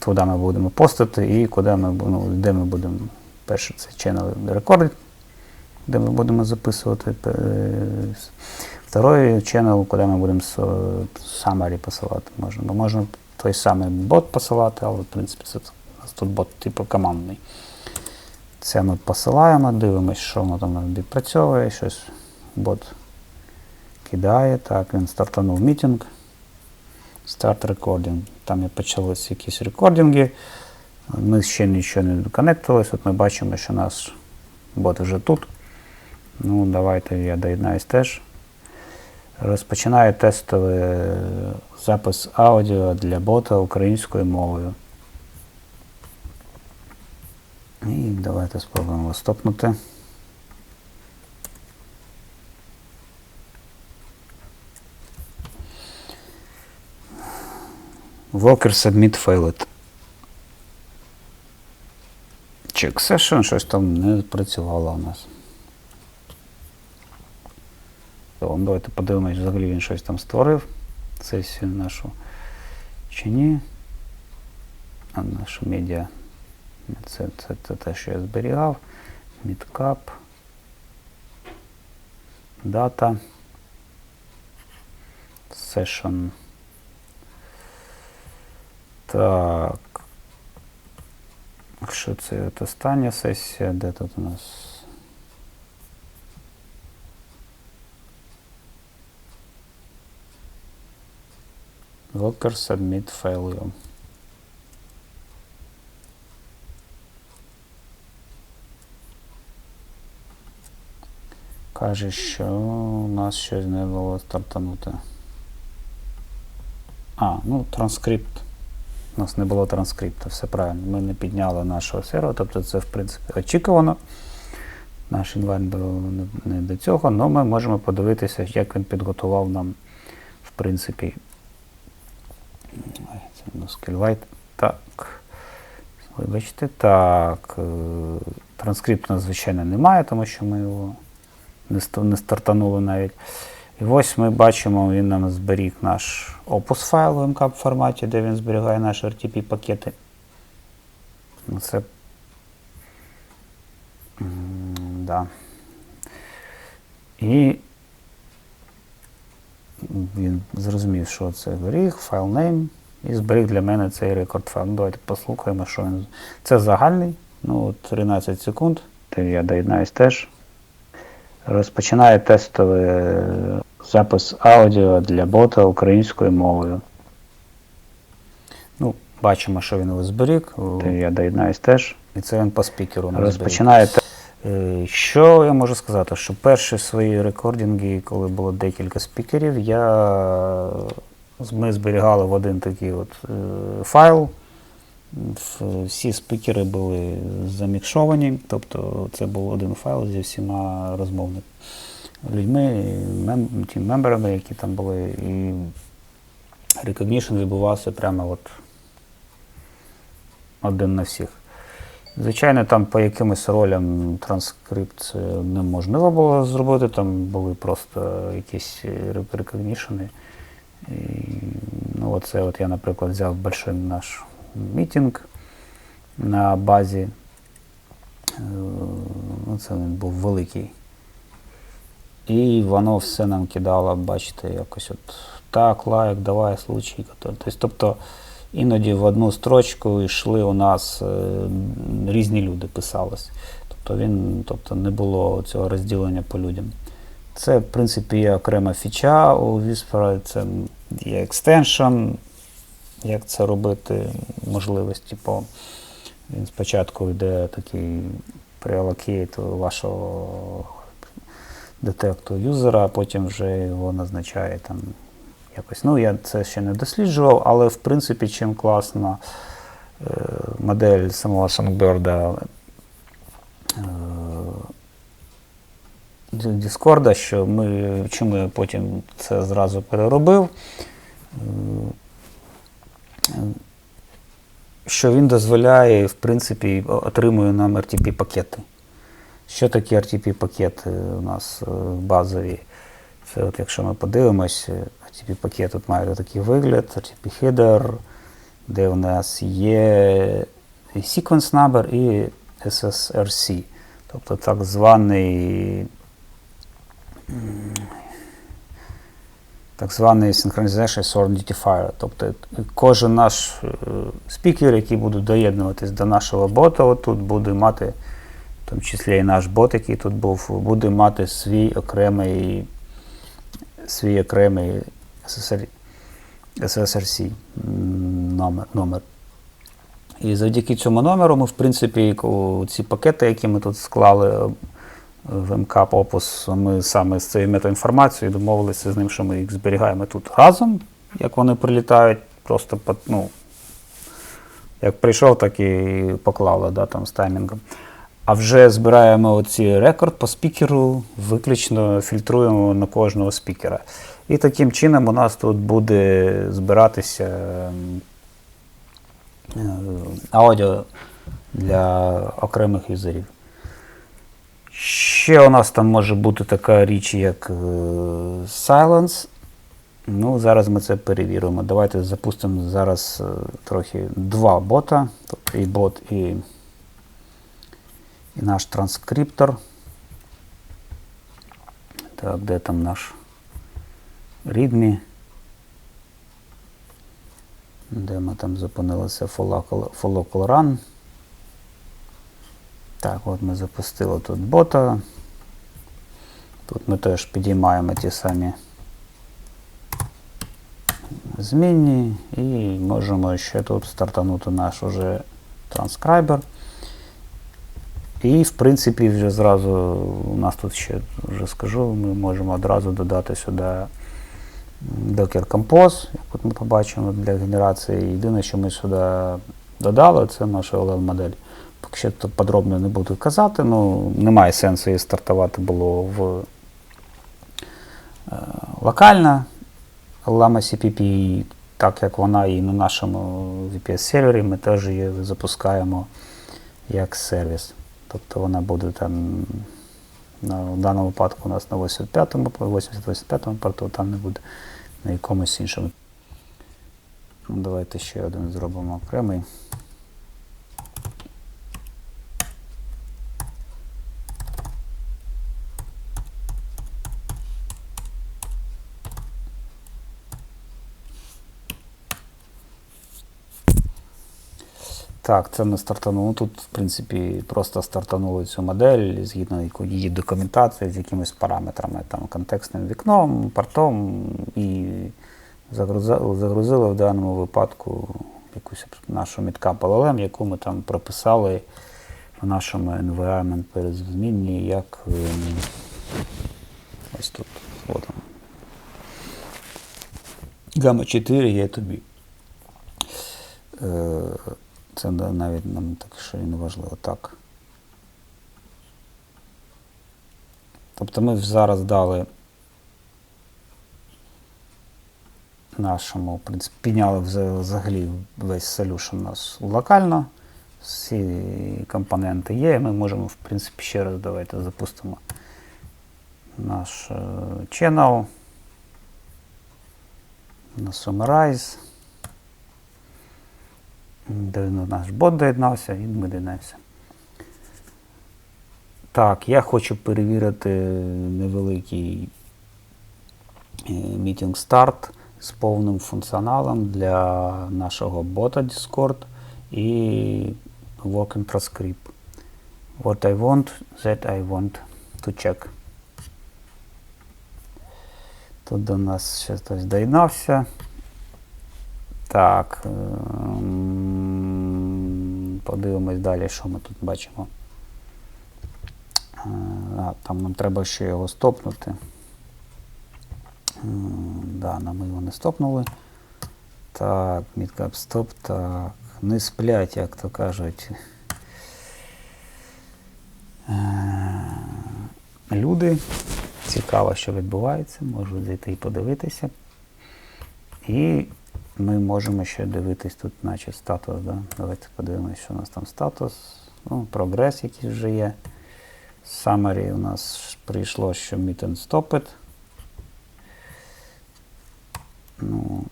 куди ми будемо постити і де ми будемо. Перше це channel recorded, де ми будемо записувати. Второй channel, куди ми будемо summary посилати. Можна той самий бот посилати, але в принципі це у нас тут бот типу командний. Це ми посилаємо, дивимося, що воно там відпрацьовує, щось бот кидає. Так, він стартанув мітинг. Start recording. Там і почалися якісь рекординги. Ми ще нічого не доконектились. От ми бачимо, що наш бот вже тут. Давайте я доєднаюсь теж. Розпочинаю тестовий запис аудіо для бота українською мовою. І давайте спробуємо стопнути. Worker submit failed. Check session, щось там не працювало у нас. Давайте подивимось, взагалі він щось там створив. Сесію нашу чи ні. А нашу медіа. Це те, що я зберігав. Midcap. Data. Session. Так. Що це остання сесія? Де тут у нас? Worker submit failure. Каже, що у нас щось не було стартанути. Транскрипт. У нас не було транскрипту, все правильно. Ми не підняли нашого сервера, тобто це, в принципі, очікувано. Наш інвайт був не до цього, але ми можемо подивитися, як він підготував нам, в принципі, SQLite. Так, вибачте, так, транскрипту, звичайно, немає, тому що ми його не стартанули навіть. І ось ми бачимо, він нам зберіг наш Opus файл в MCAP форматі, де він зберігає наші RTP-пакети. Це да. І він зрозумів, що це зберіг, файл name, і зберіг для мене цей рекорд файл. Давайте послухаємо, що він. Це загальний, 13 секунд. Я доєднаюсь теж. Розпочинає тестовий запис аудіо для бота українською мовою. Бачимо, що він його зберіг. Я доєднаюсь теж. І це він по спікеру. Розпочинає. Що я можу сказати? Що перші свої рекординги, коли було декілька спікерів, ми зберігали в один такий файл. Всі спікери були замікшовані, тобто це був один файл зі всіма розмовними людьми, тім-мемберами, які там були, і recognition відбувався прямо один на всіх. Звичайно, там по якимось ролям транскрипт неможливо було зробити, там були просто якісь recognition. Оце я, наприклад, взяв большой наш мітинг на базі. Це він був великий. І воно все нам кидало, бачите, якось так, лайк, давай, случай. Тобто іноді в одну строчку йшли у нас різні люди, писалось. Тобто не було цього розділення по людям. Це, в принципі, є окрема фіча у Whisper, це є екстеншн, як це робити, можливості він спочатку йде такий преалокейт вашого детекту юзера, а потім вже його назначає там якось. Я це ще не досліджував, але в принципі чим класна модель самого Songbird Discord, чому я потім це зразу переробив, що він дозволяє, в принципі, отримує нам RTP-пакети. Що такі RTP-пакети у нас базові? Це якщо ми подивимось, RTP-пакет тут має такий вигляд, RTP-header, де у нас є і sequence number, і SSRC. Тобто так званий Synchronization Sort Identifier. Тобто кожен наш спікер, який буде доєднуватись до нашого бота, тут буде мати, в тому числі і наш бот, який тут був, буде мати свій окремий SSRC номер. І завдяки цьому номеру ми, в принципі, ці пакети, які ми тут склали в MCAP Opus, ми саме з цією метаінформацією домовилися з ним, що ми їх зберігаємо тут разом, як вони прилітають, просто як прийшов, так і поклали, там з таймінгом. А вже збираємо оці рекорд по спікеру, виключно фільтруємо на кожного спікера. І таким чином у нас тут буде збиратися аудіо для окремих юзерів. Ще у нас там може бути така річ, як Silence. Зараз ми це перевіримо. Давайте запустимо зараз трохи два бота, тобто і бот, і наш транскриптор. Так, де там наш readme? Де ми там зупинилися? Follow call run. Так, ми запустили тут бота. Тут ми теж підіймаємо ті самі змінні і можемо ще тут стартанути наш уже транскрайбер. І, в принципі, вже зразу у нас тут ще, вже скажу, ми можемо одразу додати сюди Docker Compose, як ми побачимо, для генерації. Єдине, що ми сюди додали, це наша LL-модель. Поки що тут подробно не буду казати, немає сенсу її стартувати було локально. Lama CPP, так як вона і на нашому VPS-сервері, ми теж її запускаємо як сервіс. Тобто вона буде там В даному випадку у нас на 85-му порту, там не буде на якомусь іншому. Ну, давайте ще один зробимо окремий. Так, це ми стартанули. Тут, в принципі, просто стартанули цю модель згідно її документації з якимись параметрами, там, контекстним вікном, портом, і загрузили в даному випадку якусь нашу Midcap LLM, яку ми там прописали в нашому environment перезмінні, як ось тут. От. Gamma 4 є тобі. Це навіть нам так що і не важливо. Так. Тобто ми зараз дали нашому, в принципі, підняли взагалі весь solution у нас локально. Всі компоненти є, ми можемо, в принципі, ще раз давайте запустимо наш channel, на Summarize, де наш бот доєднався, і ми доєднаємося. Так, я хочу перевірити невеликий meeting start з повним функціоналом для нашого бота Discord і working transcript. What I want, that I want to check. Тут до нас ще хтось доєднався. Так, подивимось далі, що ми тут бачимо. Там нам треба ще його стопнути. Да, ми його не стопнули. Так, Midcap стоп, так. Не сплять, як то кажуть. Люди. Цікаво, що відбувається. Можуть зайти і подивитися. І ми можемо ще дивитись тут, наче статус. Да? Давайте подивимося, що у нас там статус. Ну, прогрес, який вже є. Summary у нас прийшло, що meeting stopped. Ну,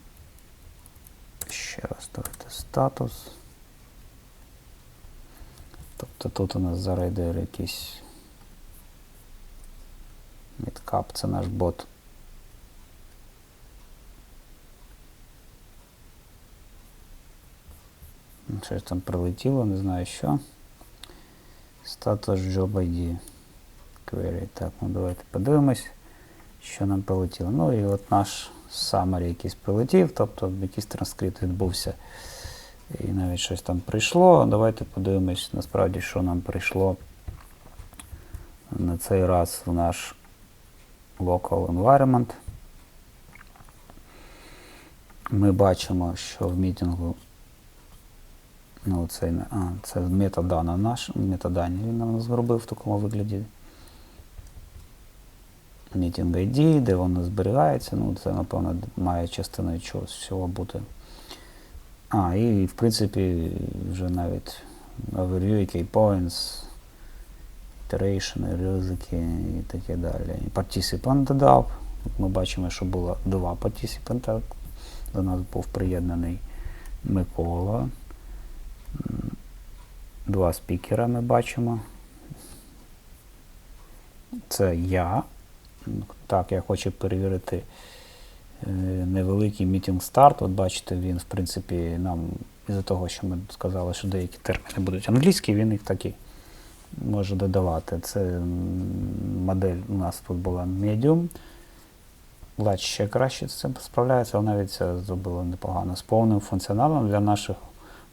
ще раз давайте статус. Тобто тут у нас зараз йде якийсь Midcap, це наш бот. Щось там прилетіло, не знаю що. Статус Job ID. Query. Так, ну давайте подивимось, що нам прилетіло. Ну і от наш summary якийсь прилетів, тобто якийсь транскрипт відбувся. І навіть щось там прийшло. Давайте подивимось, насправді, що нам прийшло на цей раз в наш local environment. Ми бачимо, що в мітингу це метадані він нам зробив в такому вигляді. Meeting ID, де воно зберігається, ну це, напевно, має частиною чогось всього бути. І, в принципі, вже навіть overview, key points, iteration, ризики і таке далі. І participant додав. Ми бачимо, що було 2 participants. До нас був приєднаний Микола. 2 спікера ми бачимо. Це я. Так, я хочу перевірити невеликий meeting старт. От бачите, він, в принципі, нам, із-за того, що ми сказали, що деякі терміни будуть англійські, він їх таки може додавати. Це модель у нас тут була Medium. Large ще краще з цим справляється, але навіть це зробило непогано. З повним функціоналом для наших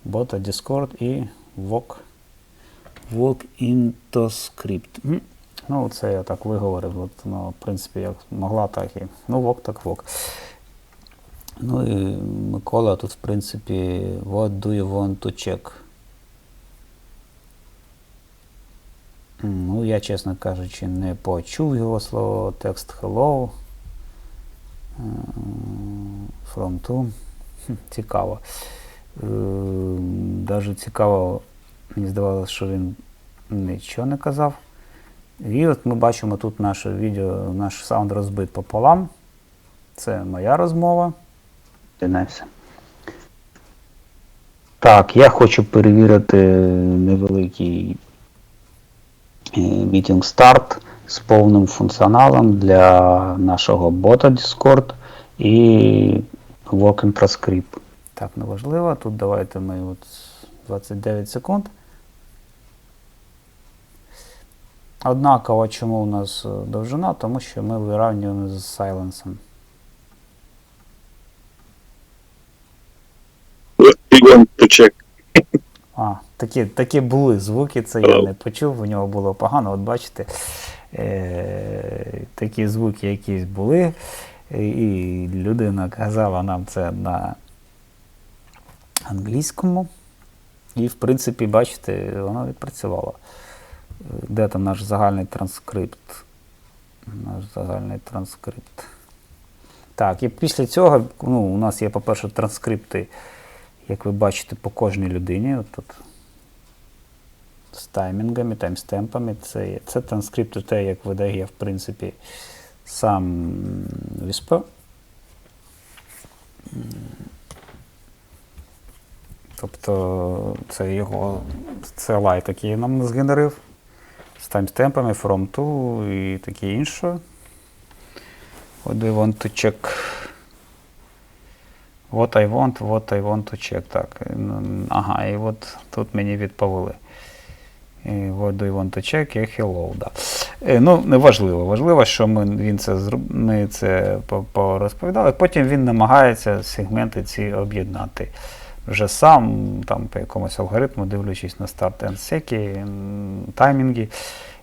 бота Discord і Walk into Script. Ну, це я так виговорив. От, ну, в принципі, як могла, так і. Ну, walk так walk. Ну і Микола тут, в принципі, what do you want to check? Ну, я, чесно кажучи, не почув його слово. Текст hello. From to. Цікаво. Даже цікаво, мені здавалося, що він нічого не казав. І от ми бачимо тут наше відео, наш саунд розбит пополам. Це моя розмова. Так, я хочу перевірити невеликий мітинг старт з повним функціоналом для нашого бота Discord і Working Transcript. Так, неважливо. Тут давайте ми от 29 секунд. Однаково, чому у нас довжина? Тому що ми вирівнюємо з сайленсом. You want to check. Такі були звуки, це я не почув, у нього було погано, от бачите, такі звуки якісь були, і людина казала нам це на англійському, і в принципі, бачите, воно відпрацювало. Де там наш загальний транскрипт? Так, і після цього, у нас є, по-перше, транскрипти, як ви бачите, по кожній людині. От тут з таймінгами, таймстемпами. Це транскрипт те, як видає, в принципі, сам Whisper. Тобто це лайт, який нам згенерив. З таймстемпами, from to і таке інше. What do you want to check? What I want to check. Так. Ага, і от тут мені відповіли. What do you want to check? І hello, да. Неважливо. Важливо, що ми це порозповідали. Потім він намагається сегменти ці об'єднати. Вже сам, там, по якомусь алгоритму, дивлячись на старт and секі, таймінги.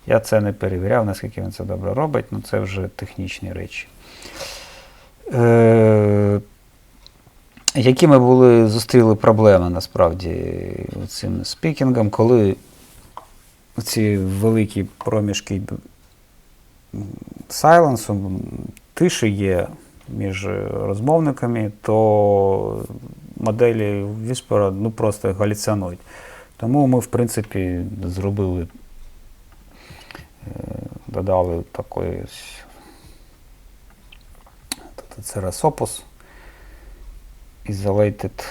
Я це не перевіряв, наскільки він це добре робить, це вже технічні речі. Які ми зустріли проблеми, насправді, цим спікінгом, коли ці великі проміжки сайленсу, тиші є між розмовниками, то моделі Whisper просто галюцинують. Тому ми, в принципі, додали такий CRS-Opus, Isolated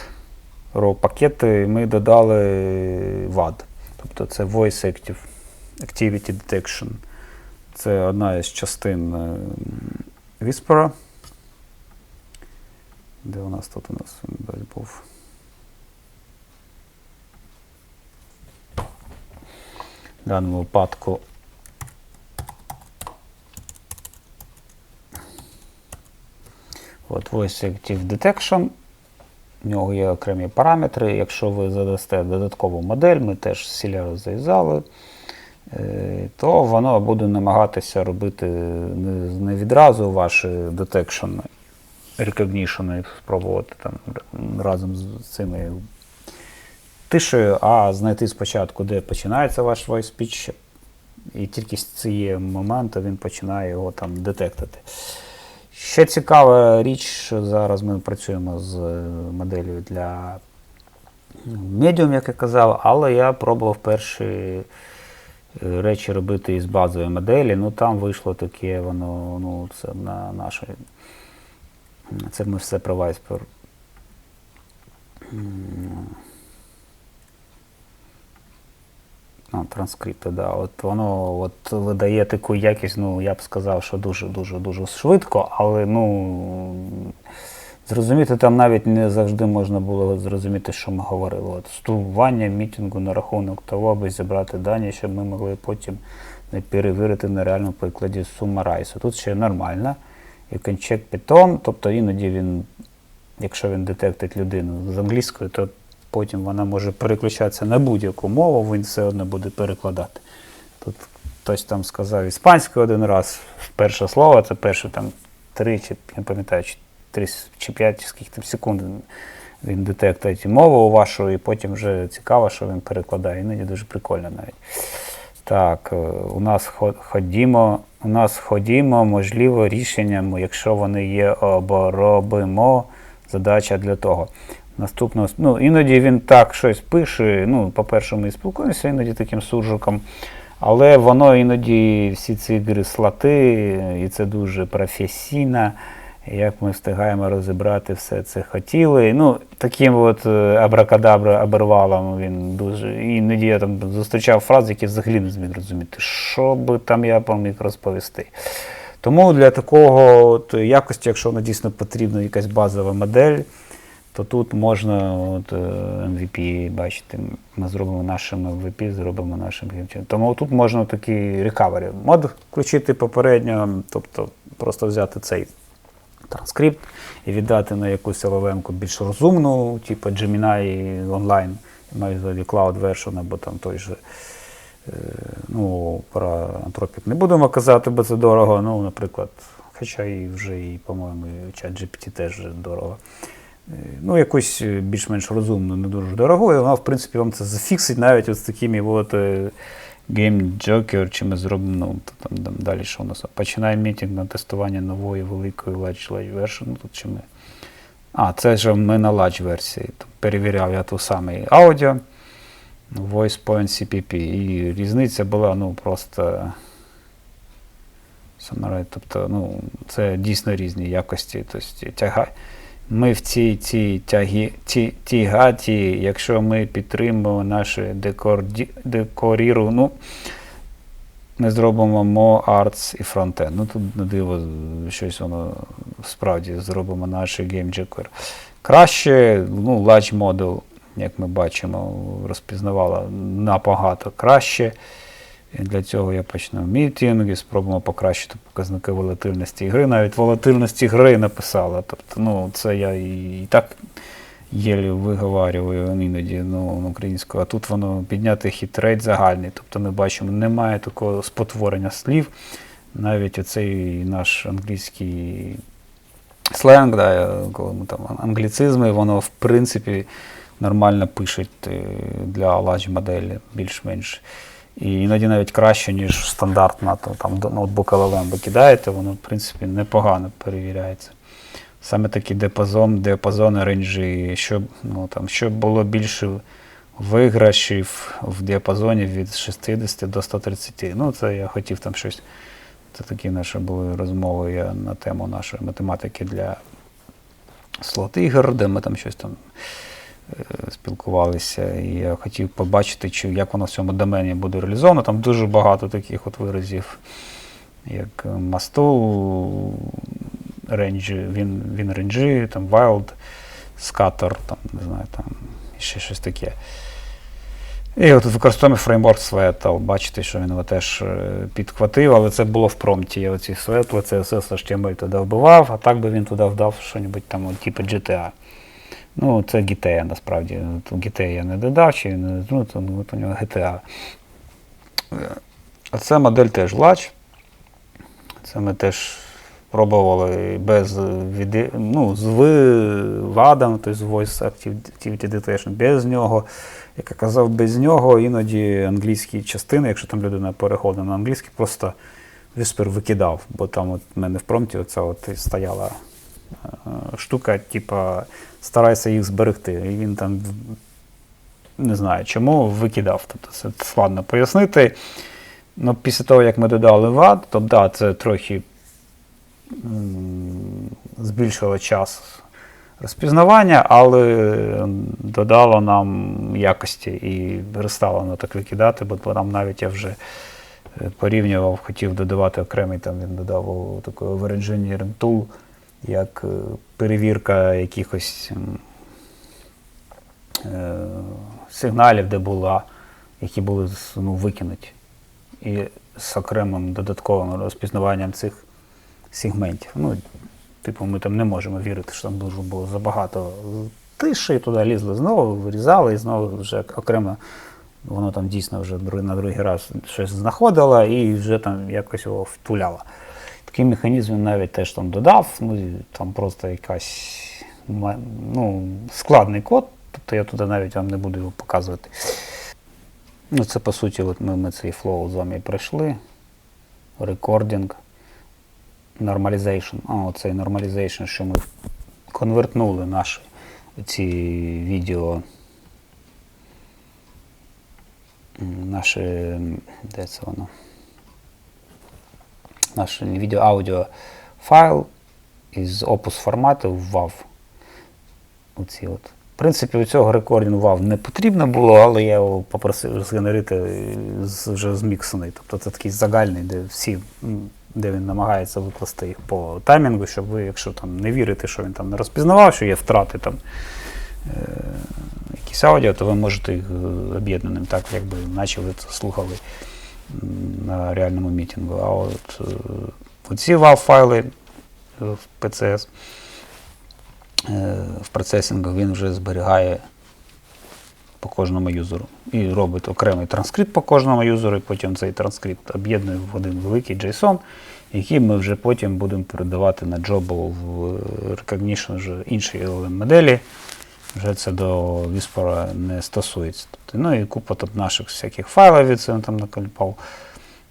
Raw пакети, ми додали WAD. Тобто це Voice Activity Detection. Це одна із частин Whisper. Де у нас тут був? В даному випадку Voice Active Detection. В нього є окремі параметри. Якщо ви задасте додаткову модель, ми теж всіляко зав'язали, то воно буде намагатися робити не відразу ваші detection, recognition, спробувати там разом з цими тишею, а знайти спочатку, де починається ваш voice speech, і тільки з цієї моменту він починає його там детектити. Ще цікава річ, що зараз ми працюємо з моделлю для Medium, як я казав, але я пробував перші речі робити із базової моделі, там вийшло таке, воно, це на нашій, це ми все про Whisper. Транскрипти, да. От воно видає таку якість, я б сказав, що дуже швидко, але зрозуміти там навіть не завжди можна було зрозуміти, що ми говорили. Створення мітингу на рахунок того, аби зібрати дані, щоб ми могли потім перевірити на реальному прикладі Summarize. Тут ще нормально. You can check Python, тобто іноді він, якщо він детектить людину з англійською, то потім вона може переключатися на будь-яку мову, він все одно буде перекладати. Тут хтось там сказав іспанською один раз, перше слово, це перше там 3, чи, я пам'ятаю, 3 чи 5 скільки там секунд він детектує мову вашу, і потім вже цікаво, що він перекладає. Іноді дуже прикольно навіть. Так, у нас ходімо, можливо, рішенням, якщо вони є, або робимо задача для того. Наступного, іноді він так щось пише, по-перше, ми спілкуємося іноді таким суржиком, Але воно іноді всі ці ігри слоти, і це дуже професійно. Як ми встигаємо розібрати все це хотіли. Ну, таким от абракадабра обервалом він дуже. Іноді я там зустрічав фрази, які взагалі не зміг розуміти, що би там я поміг розповісти. Тому для такого от якості, якщо вона дійсно потрібна якась базова модель, то тут можна от, MVP, бачите, ми зробимо нашим MVP, зробимо нашим гівчем. Тому тут можна такий recovery мод включити попередньо, тобто просто взяти цей транскрипт і віддати на якусь LLM більш розумну, типу Gemini Online, маю взагалі Cloud Version, або там той же, ну, про Anthropic не будемо казати, бо це дорого, ну, наприклад, хоча і вже, і, по-моєму, ChatGPT теж дорого. Ну, якусь більш-менш розумну, не дуже дорогу, і вона, в принципі, вам це зафіксить навіть з такими от Game Joker, чи ми зробимо, ну, там далі що у нас. Починаємо мітинг на тестування нової великої large version. Ну, тут чи ми. Це ж ми на large версії. Перевіряв я ту самий аудіо, Voice Point CPP. І різниця була, ну, просто тобто, ну, це дійсно різні якості. Тобто, ми в цій тягаті, якщо ми підтримуємо наші декоріру, ну, ми зробимо more arts і фронтенд. Ну, тут на диво щось воно справді зробимо наш GameJacker. Краще, ну, large model, як ми бачимо, розпізнавала набагато краще. І для цього я почну мітинг і спробуємо покращити показники волатильності гри. Навіть волатильності гри написала. Тобто, ну, це я і так єлі виговарюю іноді, ну, українською. А тут воно підняти хітрейт загальний. Тобто ми бачимо, немає такого спотворення слів. Навіть оцей наш англійський сленг, да, коли ми там англіцизми, воно в принципі нормально пише для large моделі, більш-менш. І іноді навіть краще, ніж стандартна, то там ноутбук LLM ви кидаєте, воно, в принципі, непогано перевіряється. Саме такі діапазони, рейнджі, щоб було більше виграшів в діапазоні від 60 до 130. Ну, це я хотів там щось, це такі наші були розмови на тему нашої математики для слот-ігор, де ми там щось там спілкувалися, і я хотів побачити, як воно в цьому домені буде реалізовано. Там дуже багато таких от виразів, як масту, рейнджі, він рейнджі, там wild, scatter, там, не знаю, там ще щось таке. І от використовуємо фреймворк Svetal. Бачите, що він його теж підхватив, але це було в промпті. Я оці Svetal, CSS, HTML туди вбивав, а так би він туди вдав щось там, типу GTA. Ну, це GTA, насправді. GTA я не додав, ну, то у нього GTA. А ця модель теж large. Це ми теж пробували без з вадом, тобто Voice Activity Detection, без нього. Як я казав, без нього іноді англійські частини, якщо там людина переходила на англійський, просто Whisper викидав, бо там от в мене в промпті оця от стояла штука, типа, старайся їх зберегти. І він там, не знаю чому, викидав. Тобто це складно пояснити. Ну, після того, як ми додали WAD, то да, це трохи збільшило час розпізнавання, але додало нам якості і перестало воно так викидати, бо там навіть я вже порівнював, хотів додавати окремий, там він додав такий over-engineering tool, як перевірка якихось сигналів, які були викинуті. І з окремим додатковим розпізнаванням цих сегментів. Ну, типу, ми там не можемо вірити, що там дуже було забагато тиші, туди лізли знову, вирізали, і знову вже окремо воно там дійсно вже на другий раз щось знаходило і вже там якось його втуляло. Такий механізм навіть теж там додав, там просто якась, складний код, тобто я туди навіть вам не буду його показувати. Ну, це, по суті, от ми цей флоу з вами пройшли. Recording, normalization. Оцей normalization, що ми конвертнули наші ці відео наші, де це воно? Наш відео-аудіо файл із Opus формату в WAV. Оці от. В принципі, у цього рекордінгу WAV не потрібно було, але я його попросив згенерити вже зміксений. Тобто це такий загальний, де всі, де він намагається викласти їх по таймінгу, щоб ви, якщо там не вірите, що він там не розпізнавав, що є втрати там якісь аудіо, то ви можете їх об'єднаним, так, якби наче ви це слухали на реальному мітингу. А от оці WAV-файли в PCS в процесінгу він вже зберігає по кожному юзеру. І робить окремий транскрипт по кожному юзеру, і потім цей транскрипт об'єднує в один великий JSON, який ми вже потім будемо передавати на Jobble в Recognition вже іншій LLM-моделі. Вже це до Whisper не стосується. Ну і купа тут наших всяких файлів від цього там наколіпав.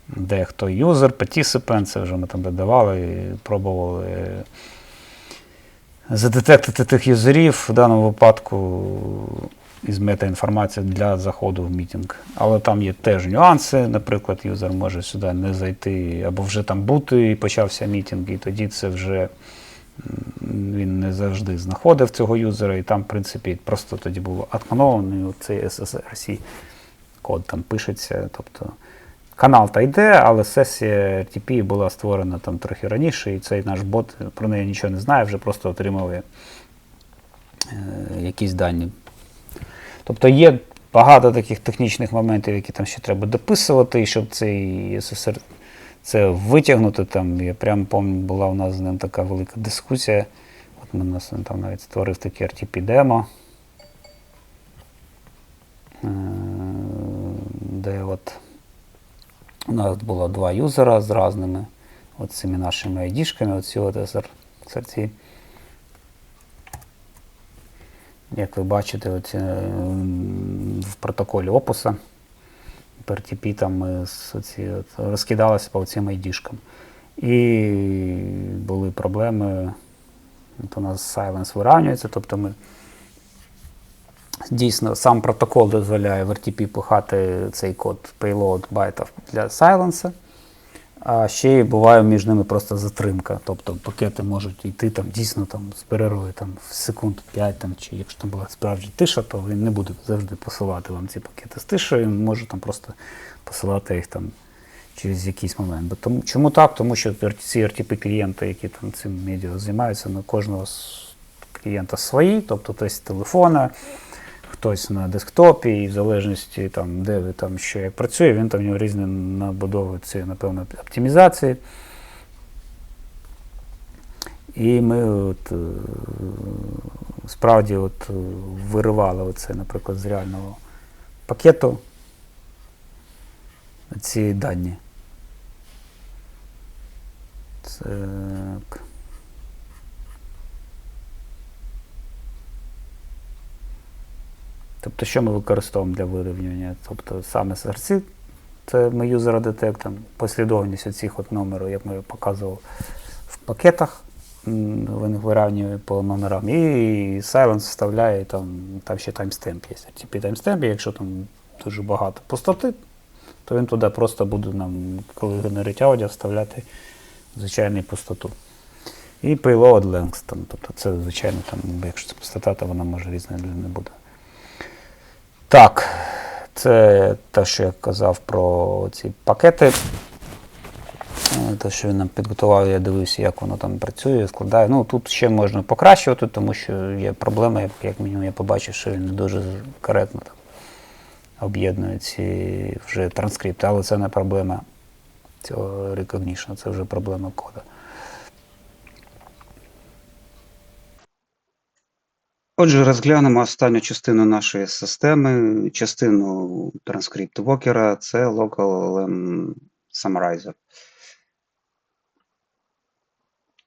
Дехто юзер, participant, це вже ми там додавали і пробували задетектити тих юзерів, в даному випадку із метаінформації для заходу в мітинг. Але там є теж нюанси. Наприклад, юзер може сюди не зайти або вже там бути, і почався мітинг, і тоді це вже він не завжди знаходив цього юзера, і там, в принципі, просто тоді був атманований цей SSRC код там пишеться. Тобто канал та йде, але сесія RTP була створена там трохи раніше, і цей наш бот про неї нічого не знає, вже просто отримує якісь дані. Тобто є багато таких технічних моментів, які там ще треба дописувати, і щоб цей SSR це витягнути. Там, я прямо пам'ятаю, була у нас з ним така велика дискусія. От ми нас там навіть створив таке RTP-демо, де от у нас було два юзера з різними цими нашими ID-шками, оці от SRC. Як ви бачите, оці, в протоколі Opus в RTP там ми розкидалися по цим ID-шкам. І були проблеми. От у нас silence вирівнюється, тобто ми дійсно сам протокол дозволяє в RTP пихати цей код payload байтів для silence, а ще й буває між ними просто затримка. Тобто пакети можуть йти там дійсно там з перервою там в секунд 5, там, чи якщо там була справді тиша, то він не буде завжди посилати вам ці пакети з тишою, він може там просто посилати їх там через якийсь момент. Чому так? Тому що ці RTP-клієнти, які там цим медіа займаються, на кожного клієнта свої, тобто хтось з телефона, хтось на десктопі, і в залежності там, де ви там що як працює, він там в нього різні набудови ці, напевно, оптимізації. І ми от, справді от, виривали оце, наприклад, з реального пакету ці дані. Так. Тобто, що ми використовуємо для вирівнювання? Тобто, саме SRC, це ми юзера детектом, послідовність оцих от номерів, як ми показував в пакетах, він вирівнює по номерам, і Silence вставляє, там ще таймстемп є. RTP таймстемп, якщо там дуже багато пустоти, то він туди просто буде нам, коли генерить аудіо, вставляти звичайну пустоту. І payload length, тобто це звичайно, якщо це пустота, то вона може різною не буде. Так, це те, що я казав про ці пакети. Те, що він нам підготував, я дивився, як воно там працює, складає. Ну, тут ще можна покращувати, тому що є проблеми, як мінімум я побачив, що він не дуже коректно там об'єднує ці вже транскрипти, але це не проблема цього Recognition, це вже проблема кода. Отже, розглянемо останню частину нашої системи, частину транскрипту Вокера, це Local LM Summarizer.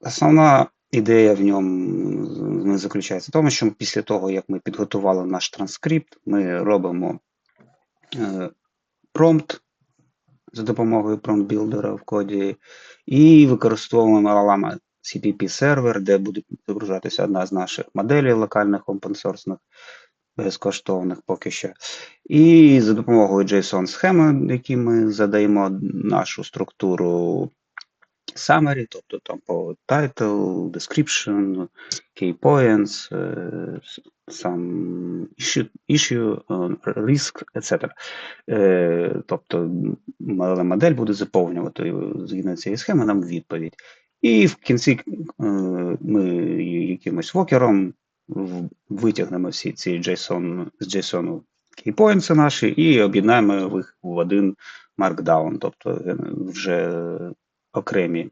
Основна ідея в ньому заключається в тому, що після того, як ми підготували наш транскрипт, ми робимо промпт за допомогою промпт-білдера в коді і використовуємо LLM CPP сервер, де буде загружатися одна з наших моделей локальних open-source, безкоштовних поки що. І за допомогою JSON-схеми, які ми задаємо нашу структуру summary, тобто там по title, description, key points, some issue, risk, etc. Тобто модель буде заповнювати згідно цієї схеми нам відповідь. І в кінці ми якимось вокером витягнемо всі ці JSON з JSON кейпоінти наші і об'єднаємо їх в один Markdown, тобто вже окремі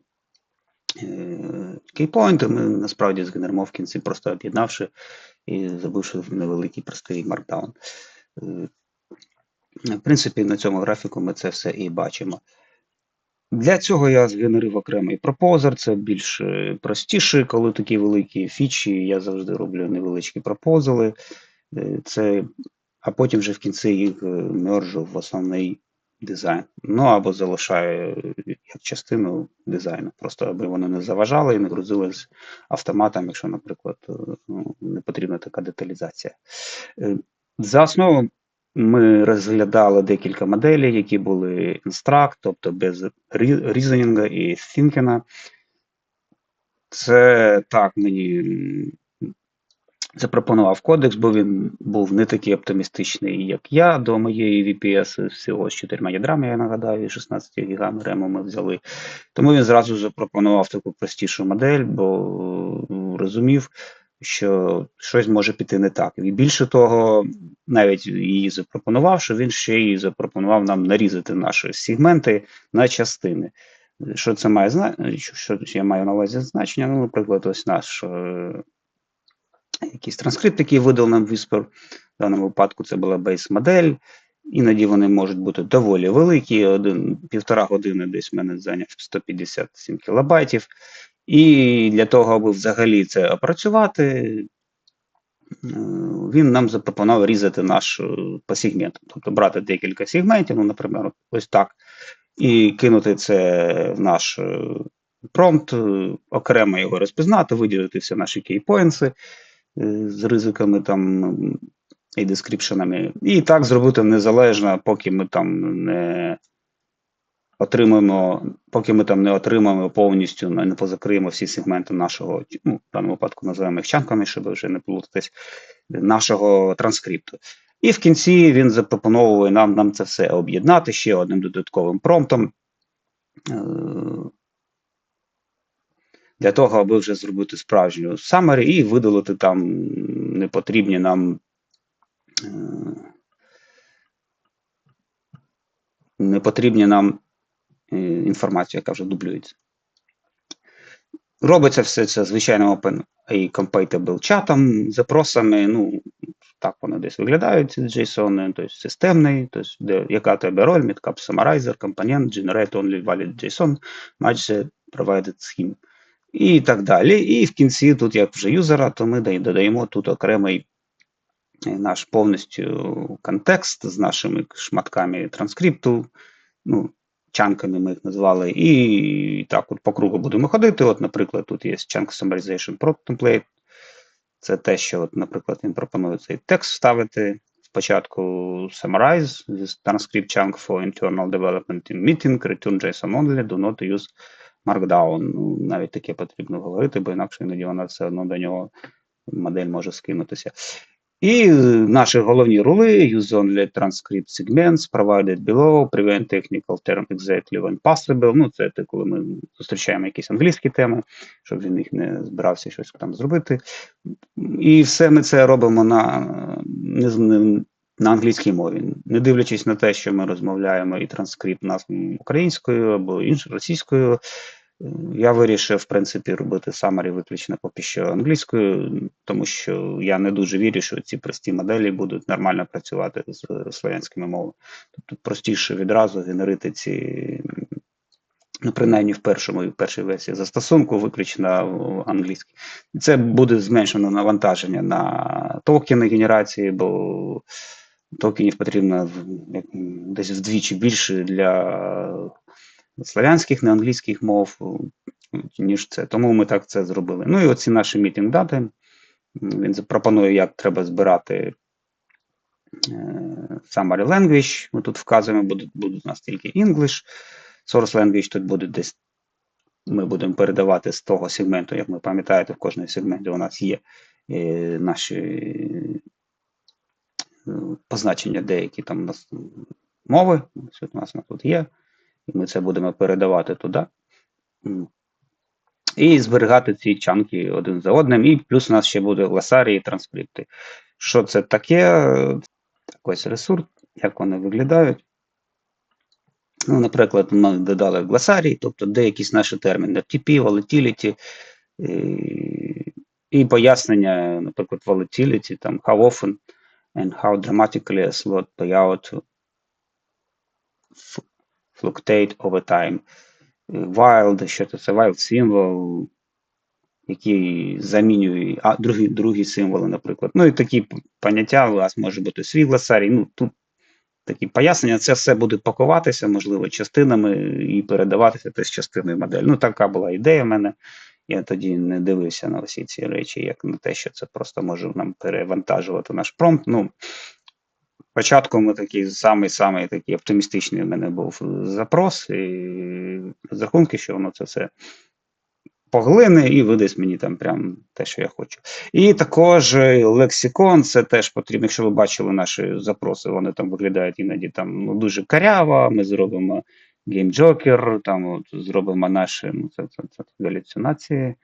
кейпоінти ми насправді згенеримо в кінці, просто об'єднавши і забивши в невеликий простий Markdown. В принципі, на цьому графіку ми це все і бачимо. Для цього я згенерив окремий пропозер, це більш простіше, коли такі великі фічі, я завжди роблю невеличкі пропозали, а потім вже в кінці їх мержу в основний дизайн. Ну або залишаю як частину дизайну, просто аби вони не заважали і не грузились автоматом, якщо, наприклад, не потрібна така деталізація. За основу ми розглядали декілька моделей, які були instruct, тобто без reasoning і thinking. Це так мені запропонував кодекс, бо він був не такий оптимістичний, як я, до моєї VPS всього з 4 ядрами, я нагадаю, і 16 гігами рему ми взяли. Тому він зразу запропонував таку простішу модель, бо розумів, що щось може піти не так. І більше того, навіть її запропонувавши, він ще й запропонував нам нарізати наші сегменти на частини. Що це має значення? Що я маю на увазі значення? Ну, наприклад, ось наш якийсь транскрипт, який видав нам Whisper. В даному випадку це була бейс-модель. Іноді вони можуть бути доволі великі. 1,5 години десь в мене зайняв 157 кілобайтів. І для того, аби взагалі це опрацювати, він нам запропонував різати наш по сегментам. Тобто брати декілька сегментів, ну, наприклад, ось так, і кинути це в наш промпт, окремо його розпізнати, виділити всі наші кейпоінти з ризиками там і дескріпшенами. І так зробити незалежно, поки ми там не отримаємо повністю, не позакриємо всі сегменти нашого, ну, в даному випадку називаємо їх чанками, щоб вже не плутатись, нашого транскрипту. І в кінці він запропонує нам це все об'єднати ще одним додатковим промптом, для того, аби вже зробити справжню summary і видалити там непотрібні нам інформацію, яка вже дублюється. Робиться все це звичайним Open і Compatible чатом, запросами, ну, так вони десь виглядають, ці JSON, тобто системний, тобто яка у тебе роль, Midcap Summarizer, Component, Generate Only Valid JSON, Match the Provided Scheme. І так далі. І в кінці, тут як вже юзера, то ми додаємо тут окремий наш повністю контекст з нашими шматками транскрипту, ну, чанками ми їх назвали, і так от по кругу будемо ходити. От, наприклад, тут є Chunk Summarization Prompt Template. Це те, що, от, наприклад, він пропонує цей текст вставити. Спочатку summarize this transcript chunk for internal development in meeting, return JSON only, do not use Markdown. Ну, навіть таке потрібно говорити, бо інакше іноді вона все одно до нього модель може скинутися. І наші головні рули: use only transcript segments, provided below, prevent technical term exactly when possible. Ну, це коли ми зустрічаємо якісь англійські теми, щоб він їх не збирався щось там зробити. І все ми це робимо на англійській мові. Не дивлячись на те, що ми розмовляємо і транскрипт у нас українською або російською, я вирішив, в принципі, робити summary виключно поки що англійською, тому що я не дуже вірю, що ці прості моделі будуть нормально працювати з слов'янськими мовами. Тобто простіше відразу генерити ці, ну, принаймні в першій версії застосунку виключно англійській. Це буде зменшено навантаження на токени генерації, бо токенів потрібно десь вдвічі більше для слов'янських, не англійських мов, ніж це. Тому ми так це зробили. Ну і оці наші мітинг-дати. Він запропонує, як треба збирати summary language, ми тут вказуємо, будуть у нас тільки English, source language тут буде десь, ми будемо передавати з того сегменту, як ви пам'ятаєте, в кожному сегменті у нас є наші позначення деякі там у нас мови, у нас тут є, і ми це будемо передавати туди. І зберігати ці чанки один за одним, і плюс у нас ще буде гласарії і транскрипти. Що це таке? Ось ресурс, як вони виглядають. Ну, наприклад, ми додали гласарій, тобто деякісь наші терміни TP, volatility, і пояснення, наприклад, volatility, там, how often and how dramatically a slot payout fluctuate over time. Wild, що це wild символ, який замінює другі символи, наприклад. Ну і такі поняття, у вас може бути свій гласарій. Ну, тут такі пояснення, це все буде пакуватися, можливо, частинами і передаватися теж частиною моделі. Ну, така була ідея в мене. Я тоді не дивився на всі ці речі, як на те, що це просто може нам перевантажувати наш промпт. Ну, спочатку ми такий самий такий оптимістичний у мене був запрос, і розрахунки, що воно це все поглине і видасть мені там прям те, що я хочу. І також лексикон, це теж потрібно, якщо ви бачили наші запроси, вони там виглядають іноді там дуже каряво, ми зробимо геймджокер, там от, зробимо наші це галюцинації,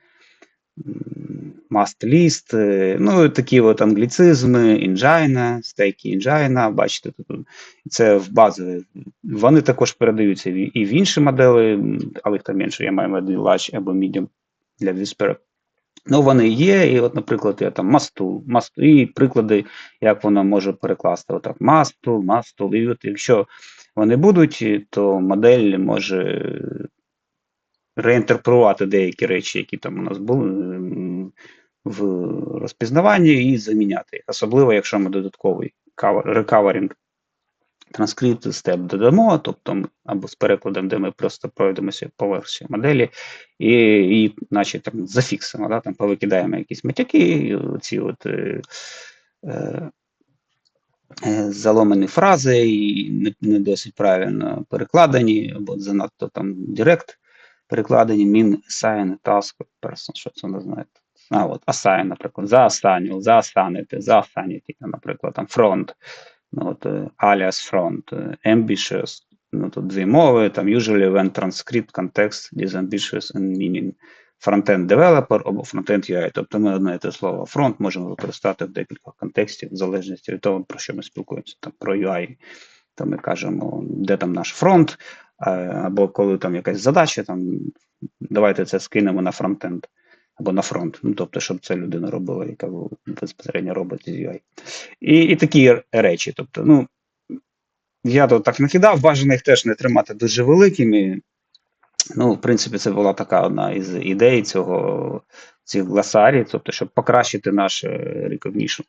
must list, ну такі от англіцизми, engine, стейки engine, бачите, тут це в базові. Вони також передаються і в інші моделі, але їх там менше, я маю на увазі large або medium для Whisper. Ну, вони є, і от, наприклад, я там must, і приклади, як воно може перекласти. Отак, must, і от якщо вони будуть, то модель може реінтерпретувати деякі речі, які там у нас були в розпізнаванні, і заміняти їх. Особливо, якщо ми додатковий recovering транскрипт степ додамо, тобто або з перекладом, де ми просто пройдемося по версії моделі, і наче там зафіксимо, да, там повикидаємо якісь матяки, ці от заломані фрази, і не досить правильно перекладені, або занадто там direct перекладені, mean, assign, task, person, що це не знаєте. А от assign, наприклад, zaassigned, наприклад, там front, ну, от, alias front, ambitious, ну, тут дві мови, там usually when transcript context is ambitious and meaning. Frontend developer або frontend UI, тобто ми одне те слово front можемо використати в декілька контекстів, в залежності від того, про що ми спілкуємося. Там про UI, то ми кажемо, де там наш фронт, або коли там якась задача, там давайте це скинемо на фронтенд або на фронт, ну, тобто, щоб це людина робила, яка безпосередньо робить з UI. І такі речі, тобто, ну, я тут так накидав, бажано їх теж не тримати дуже великими. Ну, в принципі, це була така одна із ідей цих гласарій, тобто, щоб покращити наш recognition.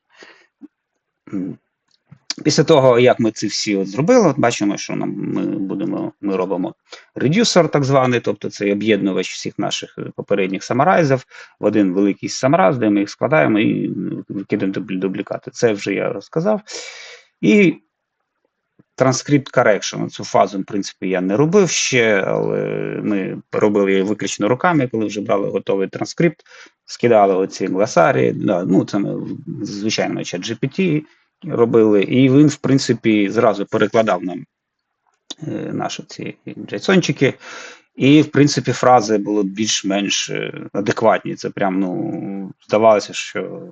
Після того, як ми ці всі от зробили, от бачимо, що ми робимо редюсер так званий, тобто це об'єднувач всіх наших попередніх самарайзів в один великий самарайз, де ми їх складаємо і викидаємо дублікати. Це вже я розказав. І Transcript Correction, цю фазу, в принципі, я не робив ще, але ми робили її виключно руками, коли вже брали готовий транскрипт, скидали оці гласарі, ну, це ми, звичайно, ChatGPT робили, і він, в принципі, зразу перекладав нам наші ці джейсончики, і, в принципі, фрази були більш-менш адекватні. Це прям, ну, здавалося, що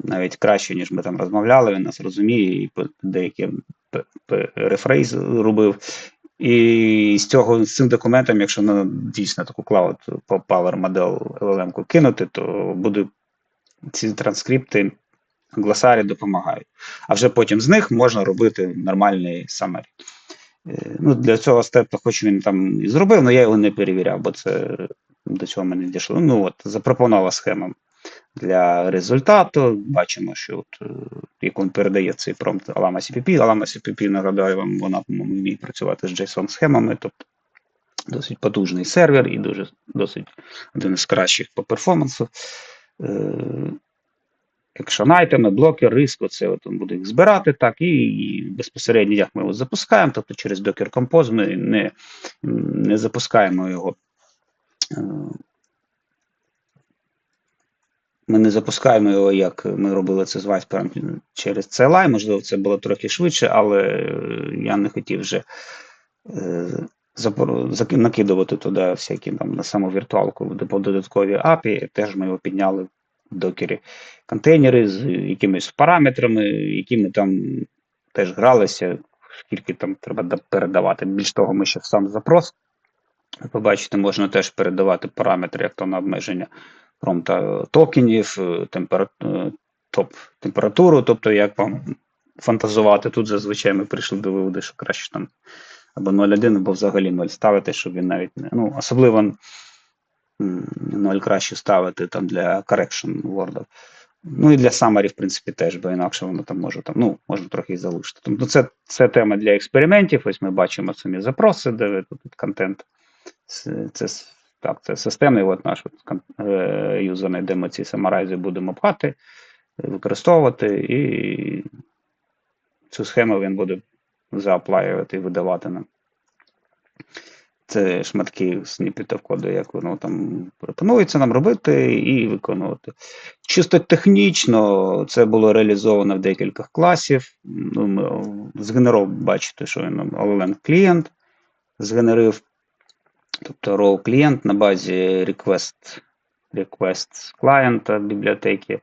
навіть краще, ніж ми там розмовляли, він нас розуміє, і деякі рефрейз робив. І з цим документом, якщо на дійсно таку Cloud Power модель LLM кинути, то буде ці транскрипти, гласарі допомагають. А вже потім з них можна робити нормальний summary. Ну, для цього степу, хоч він там і зробив, але я його не перевіряв, бо це до цього ми не дійшло. Ну от, запропонувала схема для результату. Бачимо, що от, як він передає цей промпт Llama CPP. Llama CPP, нагадаю вам, вона вміє працювати з JSON-схемами, тобто досить потужний сервер і досить один із кращих по перформансу. екшн-айтеми, блоки, риск, оце от він буде їх збирати, так, і безпосередньо як ми його запускаємо, тобто через Docker Compose ми не запускаємо його. Ми не запускаємо його, як ми робили це з Viceparent через CLI, можливо, це було трохи швидше, але я не хотів вже накидувати туди всякі там на саму віртуалку додаткові API, теж ми його підняли в докері контейнери з якимись параметрами, які ми там теж гралися, скільки там треба передавати. Більш того, ми ще в сам запрос, ви побачите, можна теж передавати параметри, як то на обмеження промпта токенів, температуру, тобто як вам фантазувати. Тут зазвичай ми прийшли до виводу, що краще там або 0,1, або взагалі 0 ставити, щоб він навіть не... Ну, особливо 0 краще ставити там для correction word. Ну і для summary, в принципі, теж, бо інакше воно там може можна трохи і залишити. Тобто це тема для експериментів. Ось ми бачимо самі запроси, де тут контент. Це системний наш юзерний, де ми ці самарайзи будемо пхати, використовувати, і цю схему він буде зааплаювати і видавати нам. Це шматки сніпітів коду, як воно там пропонується нам робити і виконувати. Чисто технічно це було реалізовано в декілька класів. Ми згенерував, бачите, що він LLM клієнт згенерив. Тобто raw клієнт на базі request клієнта бібліотеки.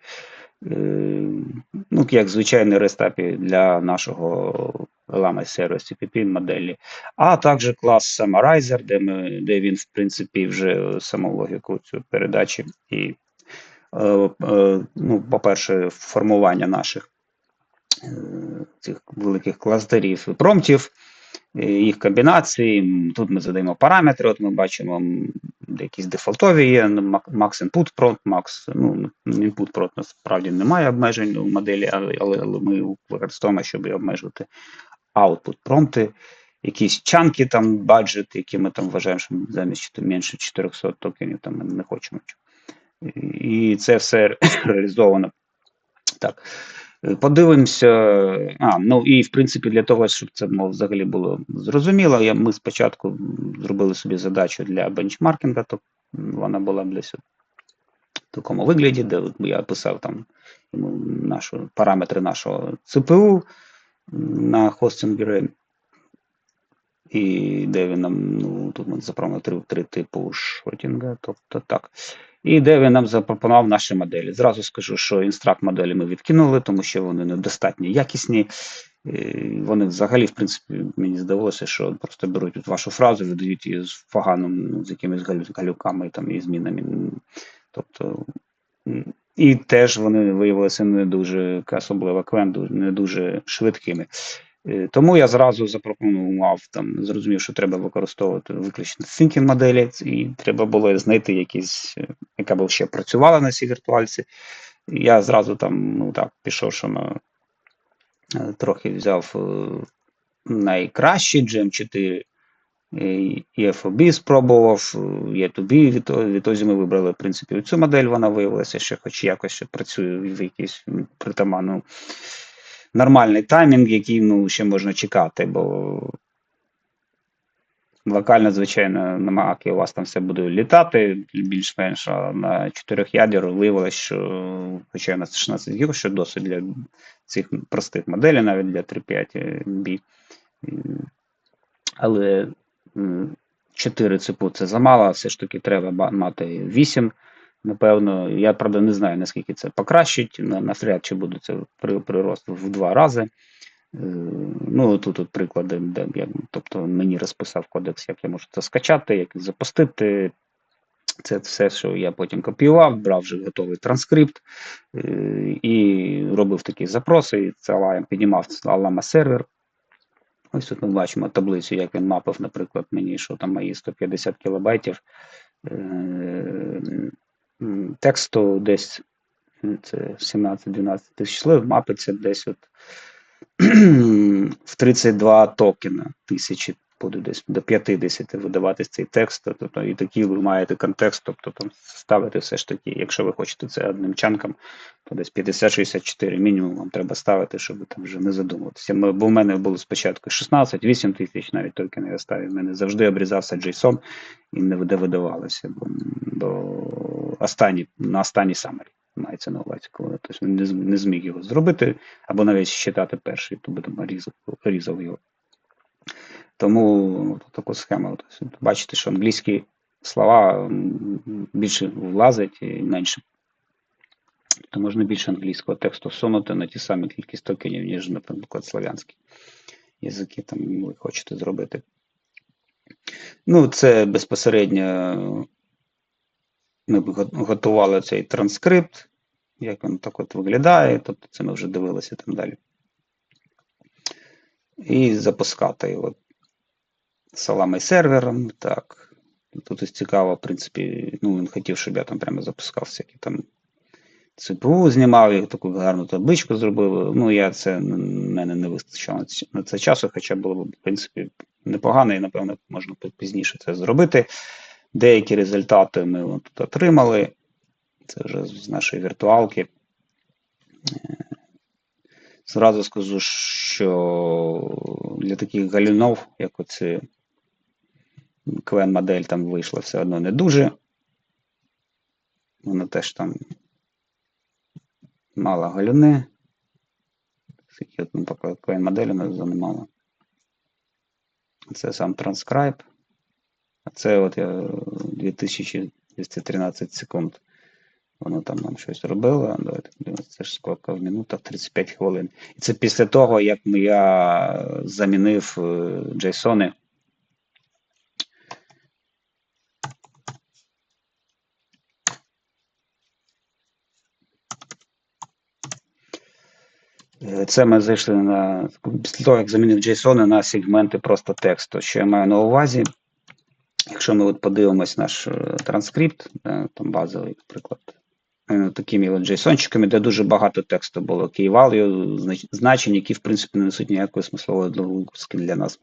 Ну, як звичайний REST API для нашого LLM сервісу CPP моделі. А також клас Summarizer, де він, в принципі, вже саму логіку цю передачі і, по-перше, формування наших цих великих кластерів і промптів, їх комбінації. Тут ми задаємо параметри, от ми бачимо, якісь дефолтові є, max input prompt, max, input prompt насправді немає обмежень у моделі, але ми використовуємо, щоб обмежувати output промпти, якісь чанки там, баджет, які ми там вважаємо, що замість менше 400 токенів там ми не хочемо. І це все реалізовано так. Подивимося, і в принципі для того, щоб це взагалі було зрозуміло, ми спочатку зробили собі задачу для бенчмаркінга, то вона була десь в такому вигляді, де я писав там параметри нашого ЦПУ на хостингері, і де він нам, тут ми запропонували три типу шотінга, тобто так. І де він нам запропонував наші моделі. Зразу скажу, що інстракт моделі ми відкинули, тому що вони недостатньо якісні. Вони взагалі, в принципі, мені здалося, що просто беруть вашу фразу, видають її з поганим, з якимись галюками там, і змінами. Тобто, і теж вони виявилися не дуже, особливо Qwen, не дуже швидкими. Тому я зразу запропонував, зрозумів, що треба використовувати виключно thinking моделі, і треба було знайти яка б ще працювала на цій віртуальці. Я зразу пішов, що трохи взяв найкращий GM4 і FOB спробував, E2B, відтоді ми вибрали, в принципі, цю модель, вона виявилася, що хоч якось ще працює в якійсь притаманну нормальний таймінг, який ще можна чекати, бо локально, звичайно, на Маакі у вас там все буде літати більш-менш, а на 4 ядер виявилось, що, хоча у нас 16 гіг, що досить для цих простих моделей, навіть для 3.5B. Але 4 ЦПУ це замало, все ж таки треба мати 8. Напевно, я, правда, не знаю, наскільки це покращить, навряд чи буде це прирост в 2 рази. Тут приклади, де тобто мені розписав кодекс, як я можу це скачати, як запустити. Це все, що я потім копіював, брав вже готовий транскрипт і робив такі запроси, і це піднімав Alama сервер. Ось тут ми бачимо таблицю, як він мапив, наприклад, мені, що там мої 150 кілобайтів тексту десь, це 17-12 тисяч слів, мапиться десь в 32 токена тисячі, буде десь до 50 видаватись цей текст, тобто і такий ви маєте контекст, тобто там ставити все ж таки, якщо ви хочете це одним чанком, то десь 50-64 мінімум вам треба ставити, щоб там вже не задумуватися. Бо в мене було спочатку 16-8 тисяч, навіть токени я ставив. В мене завжди обрізався JSON і не видавалося, бо на останній самері мається на увазі, коли тобто не зміг його зробити, або навіть считати перший, то би там різав його. Тому таку схему. Тобто, бачите, що англійські слова більше влазять і менше. То можна більше англійського тексту всунути на ті самі кількість токенів, ніж, наприклад, слав'янські язики там ви хочете зробити. Ну, це безпосередньо ми готували цей транскрипт, як він так от виглядає, тобто це ми вже дивилися там далі. І запускати його салами сервером, так. Тут ось цікаво, в принципі, ну, він хотів, щоб я там прямо запускав всякі там ЦПУ знімав, і таку гарну табличку зробив. Ну, мене не вистачило на це часу, хоча було б, в принципі, непогано, і, напевно, можна пізніше це зробити. Деякі результати ми тут отримали. Це вже з нашої віртуалки. Зразу скажу, що для таких галюнов, як оці Qwen-модель там вийшла все одно не дуже. Вона теж там мала галюни. Скільки от, наприклад, Qwen-модель вона занимала. Це сам транскрайб. А це от я 2213 секунд. Воно там нам щось робило. Давайте подивимося, це ж скільки в минутах, 35 хвилин. І це після того, як я замінив JSON. Це ми зайшли після того, як замінив JSON на сегменти просто тексту. Що я маю на увазі? Якщо ми от подивимось наш транскрипт, там базовий, наприклад, такими от JSON-чиками, де дуже багато тексту було, key value, значень, які, в принципі, не несуть ніякої смислової нагрузки для нас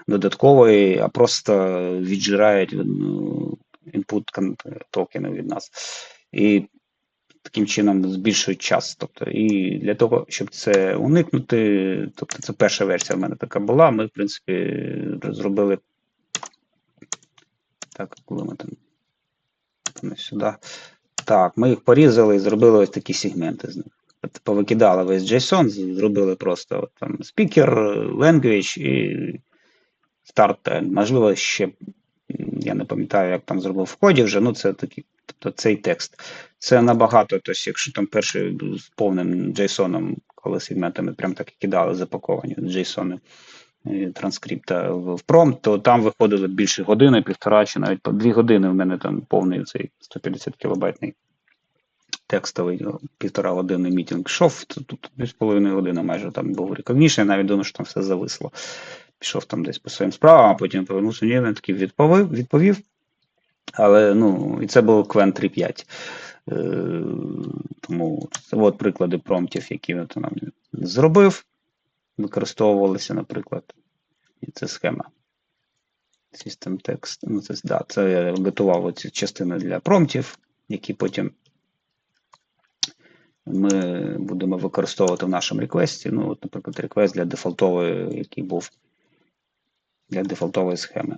додаткової, а просто віджирають input токени від нас. І таким чином збільшують час. Тобто, і для того, щоб це уникнути, тобто це перша версія в мене така була, ми, в принципі, зробили так, коли ми там сюди. Так, ми їх порізали і зробили ось такі сегменти з них. Повикидали весь JSON, зробили просто от, там speaker, language і start. Можливо, ще, я не пам'ятаю, як там зробив в коді вже, ну це такий, тобто цей текст. Це набагато, тобто, якщо там перший з повним JSON, коли сегментами прям так і кидали запаковані JSON транскрипта в промпт, то там виходило більше години, півтора, чи навіть по 2 години в мене там повний цей 150 кілобайтний текстовий, 1,5 години мітинг йшов, тут 2,5 години майже там був recognition, навіть думаю, що там все зависло. Пішов там десь по своїм справам, а потім повернувся, ні, він таки відповів. Але, ну, і це був Qwen 3.5. Тому це от приклади промптів, які він там зробив, використовувалися, наприклад. І це схема. System text. Ну, це я готував оці частини для промптів, які потім ми будемо використовувати в нашому реквесті. Ну, от, наприклад, реквест для дефолтової, який був для дефолтової схеми.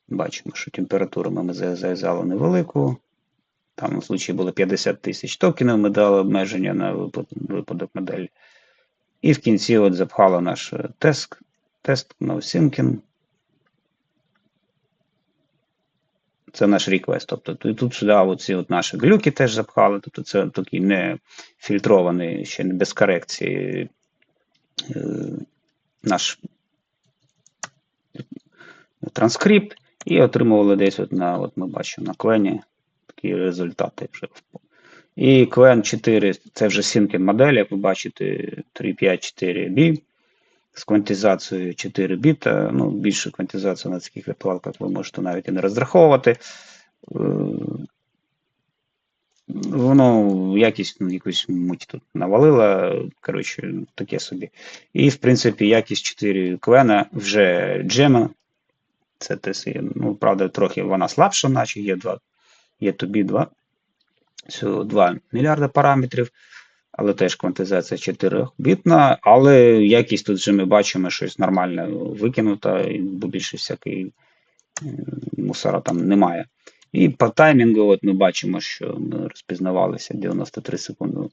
Бачимо, що температуру ми зав'язали невелику. Там, у случаї, було 50 тисяч токенів, ми дали обмеження на випадок моделі. І в кінці от запхало наш тест NoSyncing. Це наш request. Тобто, і тут сюди оці от наші глюки теж запхали. Тобто, це такий не фільтрований, ще не без корекції наш транскрипт. І отримували десь, от ми бачимо на Qwen такі результати вже. І Qwen 4, це вже Syncing модель, як ви бачите, 3.5.4b з квантизацією 4 біта. Ну, більшу квантизацію на таких віртуалках ви можете навіть і не розраховувати. Воно якість, якусь муть тут навалила, коротше, таке собі. І, в принципі, якість 4 Qwen вже Gemma. Це TSI, ну, правда, трохи вона слабша, наче є 2, є Тобі 2. всього 2 мільярда параметрів, але теж квантизація 4-бітна, але якість тут вже ми бачимо, щось нормальне викинуто, бо більше всякої мусора там немає. І по таймінгу от ми бачимо, що ми розпізнавалися 93 секунди,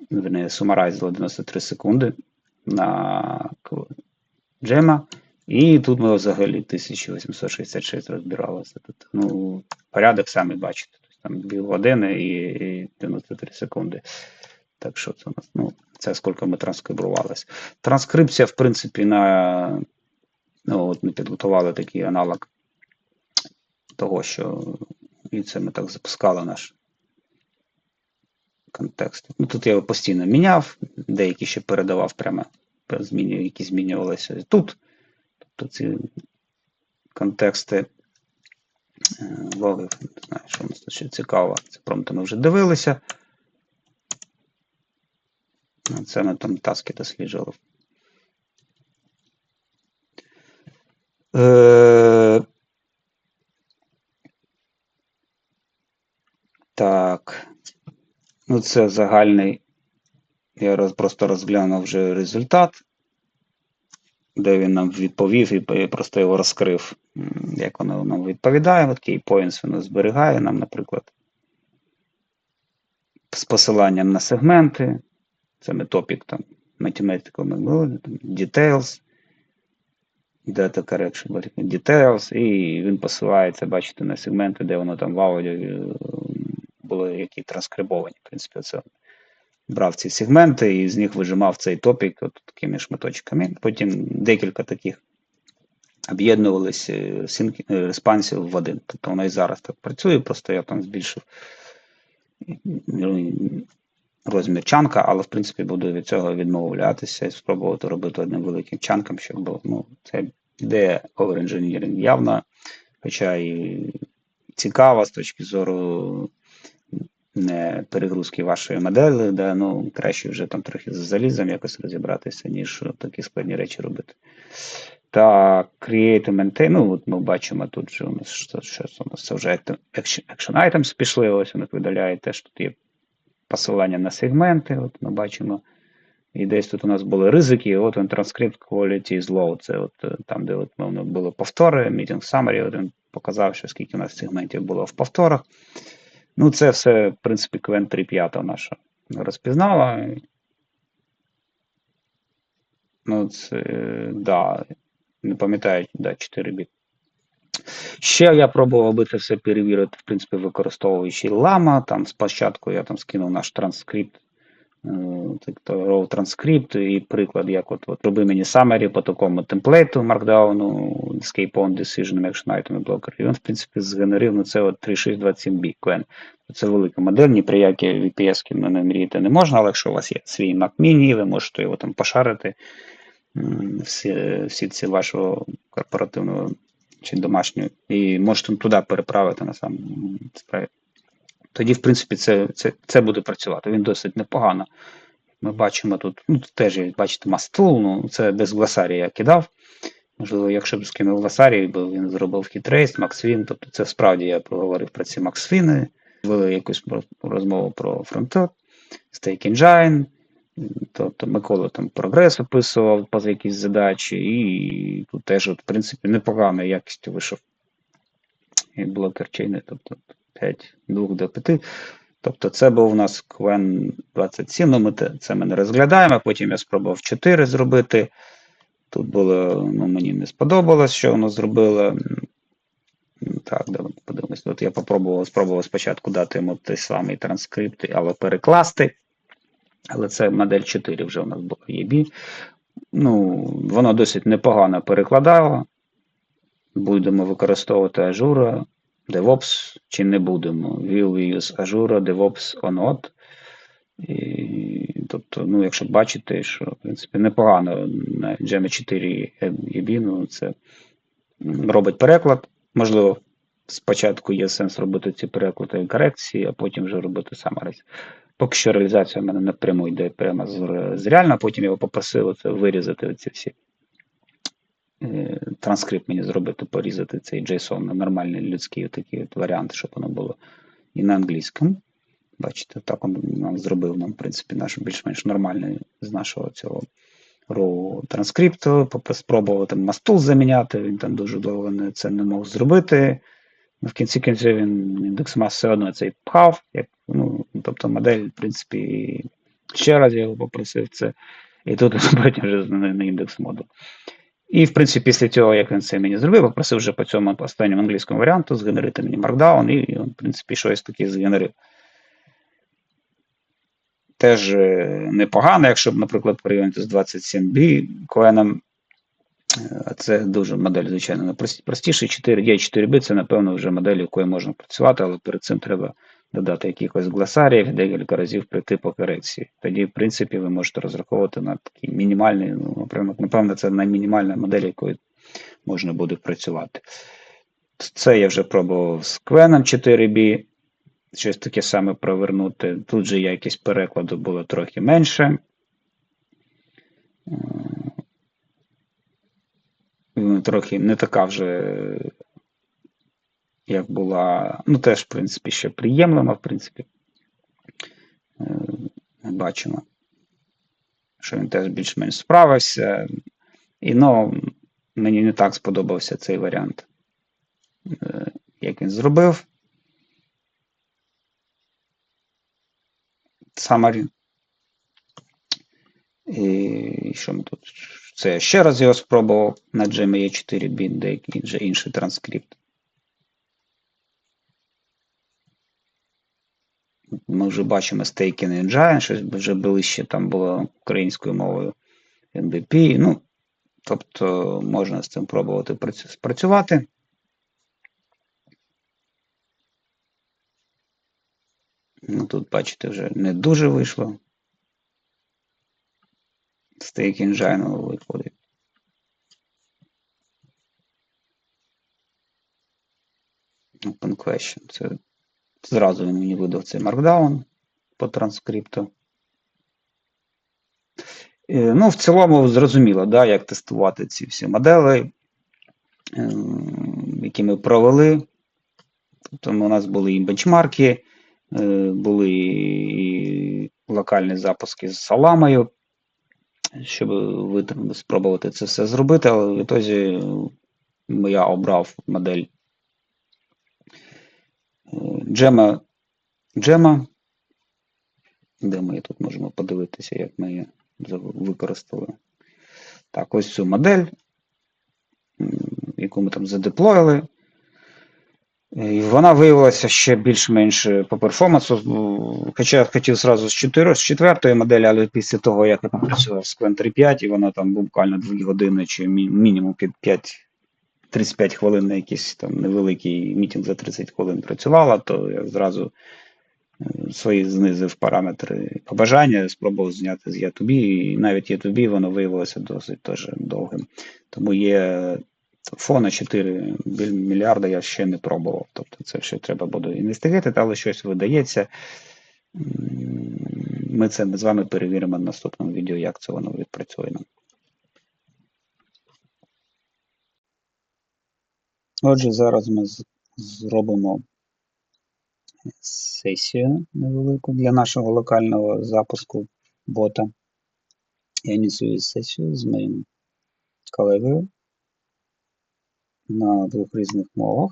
верніше, сумарайзили 93 секунди на джема, і тут ми взагалі 1866 розбиралися. Тут, ну, порядок самі бачите. Тобто, там 2 години і 93 секунди. Так що це у нас, ну, це скільки ми транскрибувалися. Транскрипція, в принципі, ну, от ми підготували такий аналог того, що і це ми так запускали наш контекст. Ну, тут я його постійно міняв, деякі ще передавав прямо, які змінювалися тут. Тобто ці контексти логів, не знаю, що у нас тут ще цікаво. Це промто ми вже дивилися. Це ми там таски досліджували. Так. Ну, це загальний. Я просто розглянув вже результат, де він нам відповів і просто його розкрив, як воно нам відповідає. От key points воно зберігає нам, наприклад, з посиланням на сегменти. Це ми топік там Mathematical Details, Data Correction, Details, і він посилається, бачите, на сегменти, де воно там в аудіо були які транскрибовані. В принципі, це брав ці сегменти і з них вижимав цей топік от такими шматочками. Потім декілька таких об'єднувалися респансів в один. Тобто воно і зараз так працює, просто я там збільшив розмір чанка, але в принципі буду від цього відмовлятися і спробувати робити одним великим чанком, щоб було, ну, це ідея over-engineering явна, хоча і цікава з точки зору не перегрузки вашої моделі, де, ну, краще вже там трохи з залізом якось розібратися, ніж такі складні речі робити. Так, create and maintain, ну, от ми бачимо тут же у нас, що у нас це вже action items пішли, ось вони видаляють, теж тут є посилання на сегменти, от ми бачимо, і десь тут у нас були ризики, от він transcript quality is low, це от там, де от були повтори, meeting summary, от він показав, що скільки у нас сегментів було в повторах. Ну, це все, в принципі, Qwen 3.5 наша розпізнала. Ну, це, да, не пам'ятаю, да, 4 біт. Ще я пробував би це все перевірити, в принципі, використовуючи Llama. Там спочатку я там скинув наш транскрипт, raw транскрипт і приклад, як от роби мені summary по такому темплейту Markdown, escape on decision, action item blocker. І він, в принципі, згенерив, ну, це от 3627B Qwen. Це велика модель, ні при які VPS-ки не мріяти не можна, але якщо у вас є свій Mac Mini, ви можете його там пошарити, всі ці вашого корпоративного чи домашнього, і можете туди переправити на сам справі. Тоді, в принципі, це буде працювати. Він досить непогано. Ми бачимо тут, ну, тут теж, бачите, Mastool, ну, це без гласарія я кидав. Можливо, якщо б скинув гласарій, бо він зробив хітрейс, MaxWin, тобто це справді я проговорив про ці MaxWin, вели якусь розмову про фронток, Stake Engine, тобто Микола там прогрес описував по якісь задачі, і тут теж, от, в принципі, непоганою якістю вийшов. І блокер чейни, тобто 2 до 5. Тобто це був у нас Qwen 27, ну це ми не розглядаємо, потім я спробував 4 зробити. Тут було, ну, мені не сподобалось, що воно зробило. Так, давайте подивимось. От я спробував спочатку дати йому той самий транскрипт, але перекласти. Але це модель 4 вже у нас було EB. Ну, воно досить непогано перекладало. Будемо використовувати Azure, DevOps чи не будемо. Will we use Azure, DevOps or not? І, тобто, ну, якщо бачите, що, в принципі, непогано на Gem 4 EB, ну, це робить переклад. Можливо, спочатку є сенс робити ці переклади і корекції, а потім вже робити summary. Поки що реалізація в мене напряму йде прямо з реально, потім я його попросив це вирізати оці всі транскрипт мені зробити, порізати цей JSON на нормальний людський такий от варіант, щоб воно було і на англійському. Бачите, так він нам зробив нам, в принципі, наш більш-менш нормальний з нашого цього raw транскрипту, спробував там мастул заміняти, він там дуже довго це не мог зробити. В кінці кінців він індекс мас все одно цей пхав, тобто модель, в принципі, ще раз я його попросив це, і тут потім вже на індекс моду. І, в принципі, після цього, як він це мені зробив, попросив вже по цьому останньому англійському варіанту згенерити мені Markdown, і він, в принципі, щось таке згенерив. Теж непогано, якщо б, наприклад, порівняти з 27B Коеном, це дуже модель, звичайно, простіша. 4D, 4B це, напевно, вже модель, якою можна працювати, але перед цим треба додати якихось гласаріїв, декілька разів прийти по корекції. Тоді, в принципі, ви можете розраховувати на такий мінімальний, напевно, це наймінімальна модель, якою можна буде працювати. Це я вже пробував з Квеном 4B, щось таке саме провернути. Тут же якість перекладу було трохи менше. Трохи не така вже, як була, теж, в принципі, ще приємлива, в принципі. Бачимо, що він теж більш-менш справився. І, мені не так сподобався цей варіант, як він зробив. Summary. І що ми тут? Це я ще раз його спробував на GME 4B, деякий вже інший транскрипт. Ми вже бачимо Staking Engine, щось вже ближче там було українською мовою NBP. Тобто можна з цим пробувати спрацювати. Тут, бачите, вже не дуже вийшло. Staking Engine виходить. Open question. Це зразу він мені видав цей Markdown по транскрипту. В цілому зрозуміло, як тестувати ці всі моделі, які ми провели. Тобто у нас були і бенчмарки, були і локальні запуски з Саламою, щоб спробувати це все зробити, але в ітозі я обрав модель Gemma, де ми тут можемо подивитися, як ми її використали. Так, ось цю модель, яку ми там задеплоїли. І вона виявилася ще більш-менш по перформансу, хоча я хотів зразу з 4-ї моделі, але після того, як я працював з Qwen 3.5, і вона там буквально 2 години чи мінімум 35 хвилин на якийсь там невеликий мітинг за 30 хвилин працювала, то я зразу свої знизив параметри побажання, спробував зняти з E2B, і навіть E2B воно виявилося досить теж довгим. Тому є фона 4 мільярда я ще не пробував. Тобто це ще треба буде інвестигувати, але щось видається. Ми це з вами перевіримо в наступному відео, як це воно відпрацює. Отже, зараз ми зробимо сесію невелику для нашого локального запуску бота. Я ініціюю сесію з моїм колегою на 2 різних мовах.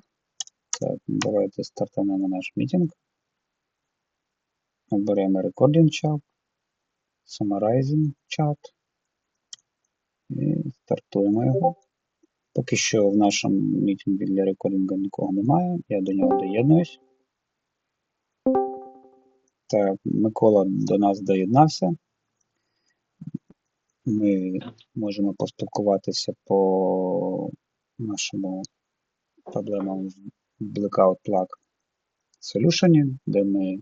Так, давайте стартанемо наш мітинг. Оберемо Recording Chat, Summarizing Chat і стартуємо його. Поки що в нашому мітингу для рекордингу нікого немає, я до нього доєднуюсь. Так, Микола до нас доєднався. Ми можемо поспілкуватися по нашому проблемам в Blackout Plug Solution, де ми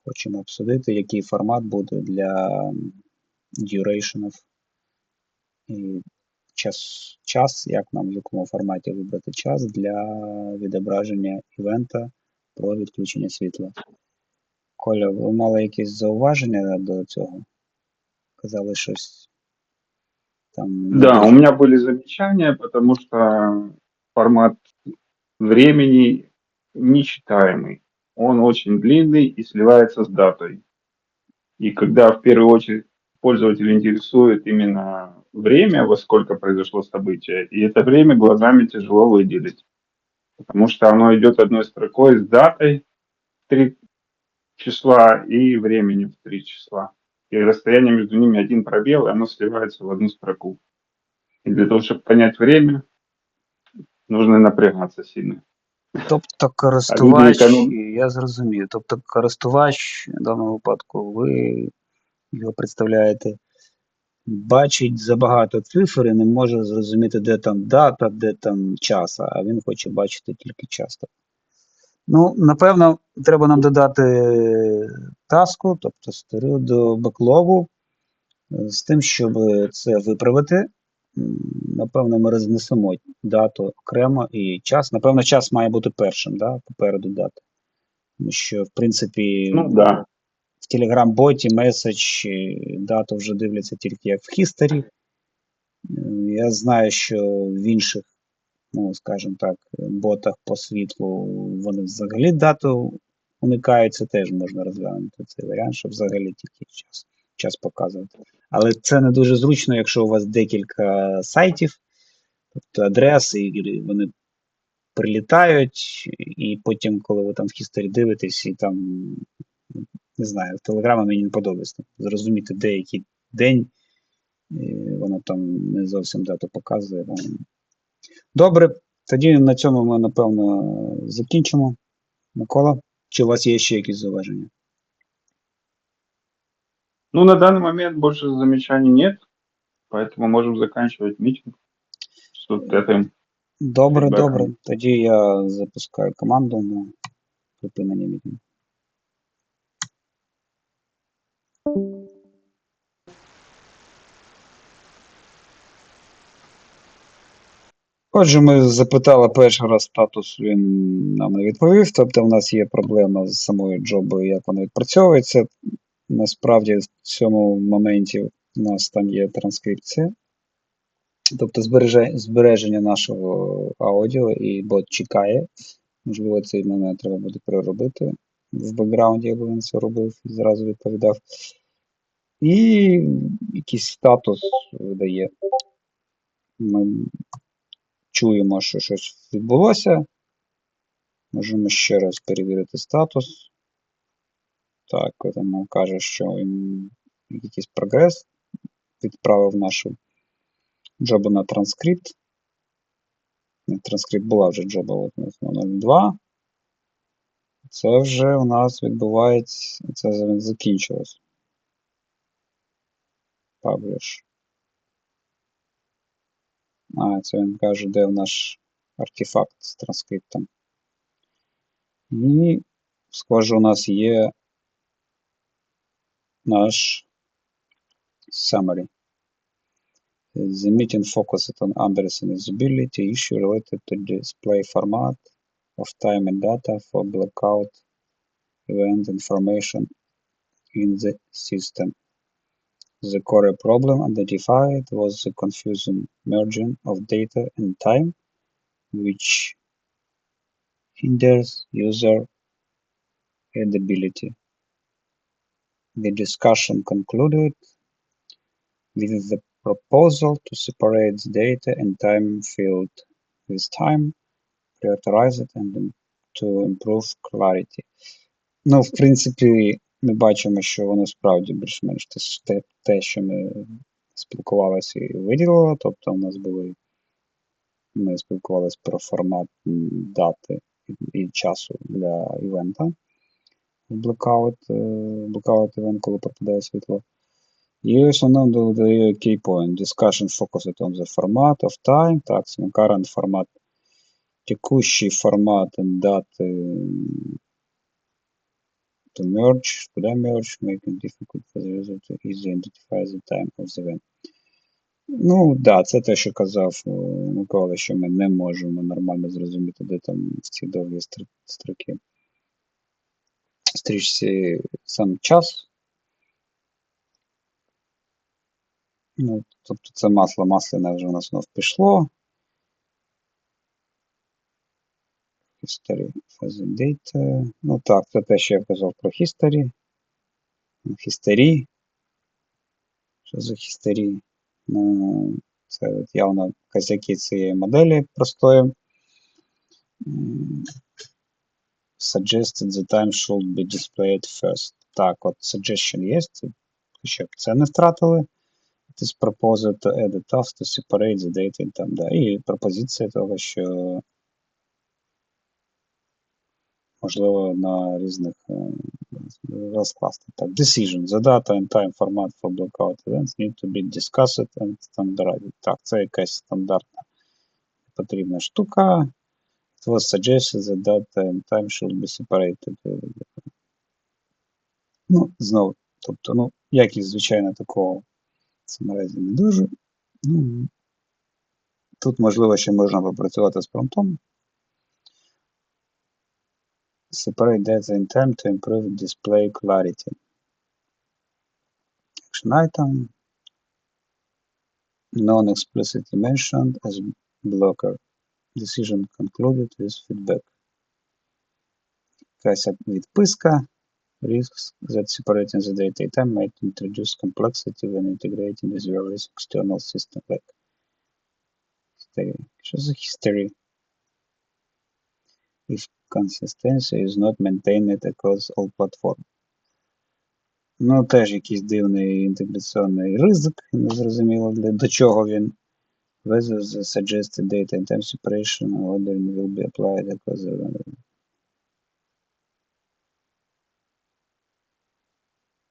хочемо обсудити, який формат буде для duration і час, як нам в якому форматі вибрати час для відображення івента про відключення світла. Коля, ви мали якісь зауваження до цього? Казали щось там... Да, у меня были замечания, потому что формат времени нечитаемый. он очень длинный и сливается с датой. И когда в первую очередь пользователя интересует именно время, во сколько произошло событие, и это время глазами тяжело выделить, потому что оно идет одной строкой с датой в 3 числа и временем в 3 числа. И расстояние между ними один пробел, и оно сливается в одну строку. И для того, чтобы понять время, нужно напрягаться сильно. Тобто А люди користувач, я зрозумів, тобто користувач в даному випадку, ви його представляєте, бачить забагато цифр і не може зрозуміти, де там дата, де там час, а він хоче бачити тільки час. Ну, напевно, треба нам додати таску, тобто стару до беклогу, з тим, щоб це виправити. Напевно, ми рознесемо дату окремо і час. Напевно, час має бути першим, да, попереду дати. Тому що, в принципі, ну да. в Telegram-боті меседж дату вже дивляться тільки як в history. Я знаю, що в інших, ну, скажімо так, ботах по світлу вони взагалі дату уникають, це теж можна розглянути цей варіант, щоб взагалі тільки час показувати. Але це не дуже зручно, якщо у вас декілька сайтів, тобто адреси, і вони прилітають, і потім, коли ви там в history дивитесь, і там, не знаю, Telegram мені не подобається. Зрозуміти, де який день, воно там не зовсім дату показує. Добре, тоді на цьому ми, напевно, закінчимо. Микола, чи у вас є ще якісь зауваження? Ну, на данный момент больше замечаний нет, поэтому можем заканчивать митинг. Что-то это Добре, фідбеком. добре. Тоді я запускаю команду на припинення мітингу. Отже, ми запитали перший раз статус, він нам не відповів. Тобто в нас є проблема з самою джобою, як вона відпрацьовується. Насправді в цьому моменті у нас там є транскрипція. Тобто збереження нашого аудіо, і бот чекає. Можливо, цей момент треба буде переробити в бекграунді, аби він це робив і зразу відповідав. І якийсь статус видає. Ми чуємо, що щось відбулося. Можемо ще раз перевірити статус. Так, от нам каже, що він якийсь прогрес відправив нашу джобу на транскрипт. Транскрипт була вже джоба от, 02. Це вже у нас відбувається, це закінчилось. Publish. Це він каже, де наш артефакт з транскриптом. І, схоже, у нас є наш summary. The meeting focused on Anderson usability issue related to display format of time and data for blackout event information in the system. The core problem identified was the confusing merging of data and time, which hinders user readability. The discussion concluded with the proposal to separate the data and time field with time, prioritize it and to improve clarity. Ну, в принципі, ми бачимо, що воно справді більш-менш те, що ми спілкувалися і виділили. Тобто у нас ми спілкувалися про формат дати і часу для івента. Blackout event, коли пропадає світло. І ось воно додає key point. Discussion focused on the format of time. Так, current формат. Текущий формат дати to merge, куди merge, making difficult for the user to easily identify the time of the event. Ну, да, це те, що казав Микола, що ми не можемо нормально зрозуміти, де там в ці довгі строки. Стрічці сам час. Ну, тобто це масло масляне вже у нас знов пішло. History for the data. Ну так, це те, що я казав про history. History. Що за history? Ну, це от явно косяки цієї моделі простої. Suggested the time should be displayed first. Так, от suggestion є, щоб це не втратили. It is proposed to add a task to separate the data in time. Да. І пропозиція того, що можливо на різних розкласти. Так, decision. The data and time format for blackout events need to be discussed and standardized. Так, це якась стандартна потрібна штука. It was suggested that data and time should be separated. Ну, знову, тобто, ну, якість, звичайно, такого це наразі не дуже. Ну, тут, можливо, ще можна попрацювати з промптом. Separate data in time to improve display clarity. Action item. Non-explicitly mentioned as blocker. Decision concluded with feedback. Якась відписка. Risks that separating the data in time might introduce complexity when integrating with various external systems like history. Що за history? If consistency is not maintained across all platforms. Ну, теж якийсь дивний інтеграційний ризик, незрозуміло до чого він. Whether the suggested data and time separation ordering will be applied across the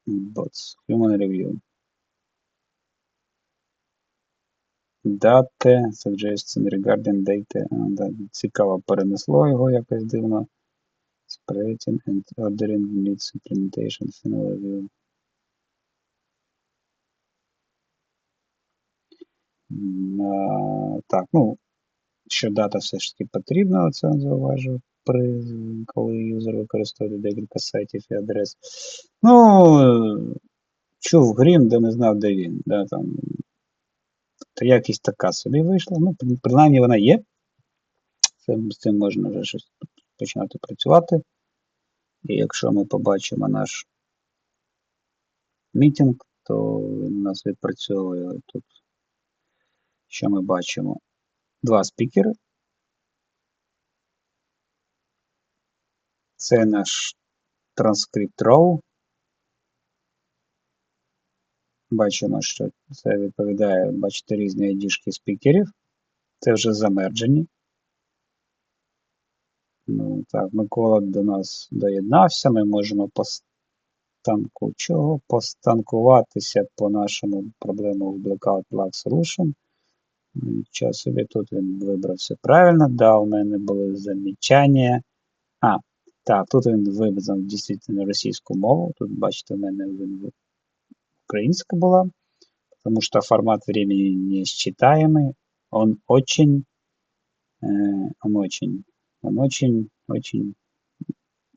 bots. Human review. Data suggestion regarding data. Цікаво, перенесло його якось дивно. Separating and ordering needs implementation final review. Так, ну, що дата все ж таки потрібна, це я зауважив, коли юзер використовує декілька сайтів і адрес. Ну, чув грім, де не знав, де він. Да, там, то якість така собі вийшла. Ну, принаймні вона є. З цим можна вже щось починати працювати. І якщо ми побачимо наш мітинг, то він у нас відпрацьовує тут. Що ми бачимо? Два спікери. Це наш транскрипт row. Бачимо, що це відповідає, бачите, різні ID-шки спікерів. Це вже замерджені. Ну, так, Микола до нас доєднався. Ми можемо постанкуватися по нашому проблему в Blackout Plug Solution. Нічого собі, тут він вибрався правильно. Да, у мене були замічання. Так, тут він вибрав дійсно російську мову. Тут, бачите, у мене українська була. Потому что формат времени несчитаемый. Он очень,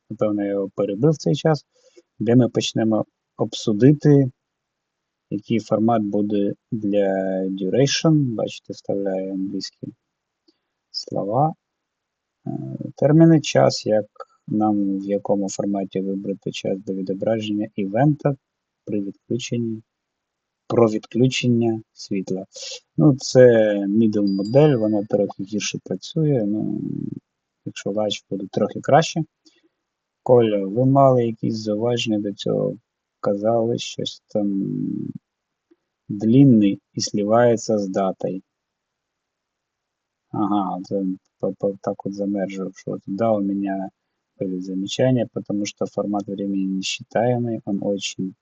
напевно, я його перебив в цей час, де ми почнемо обсудити, який формат буде для duration. Бачите, вставляю англійські слова. Терміни, час, як нам в якому форматі вибрати час до відображення івента при відключенні. Про відключення світла. Ну, це middle модель, вона трохи гірше працює. Ну, якщо Latch буде трохи краще. Коля, ви мали якісь зауваження до цього? Казали, щось там длинний і сливається з датою. Ага, це так вот замержил, что да, у меня были замечания, потому что формат времени несчитаемый, он очень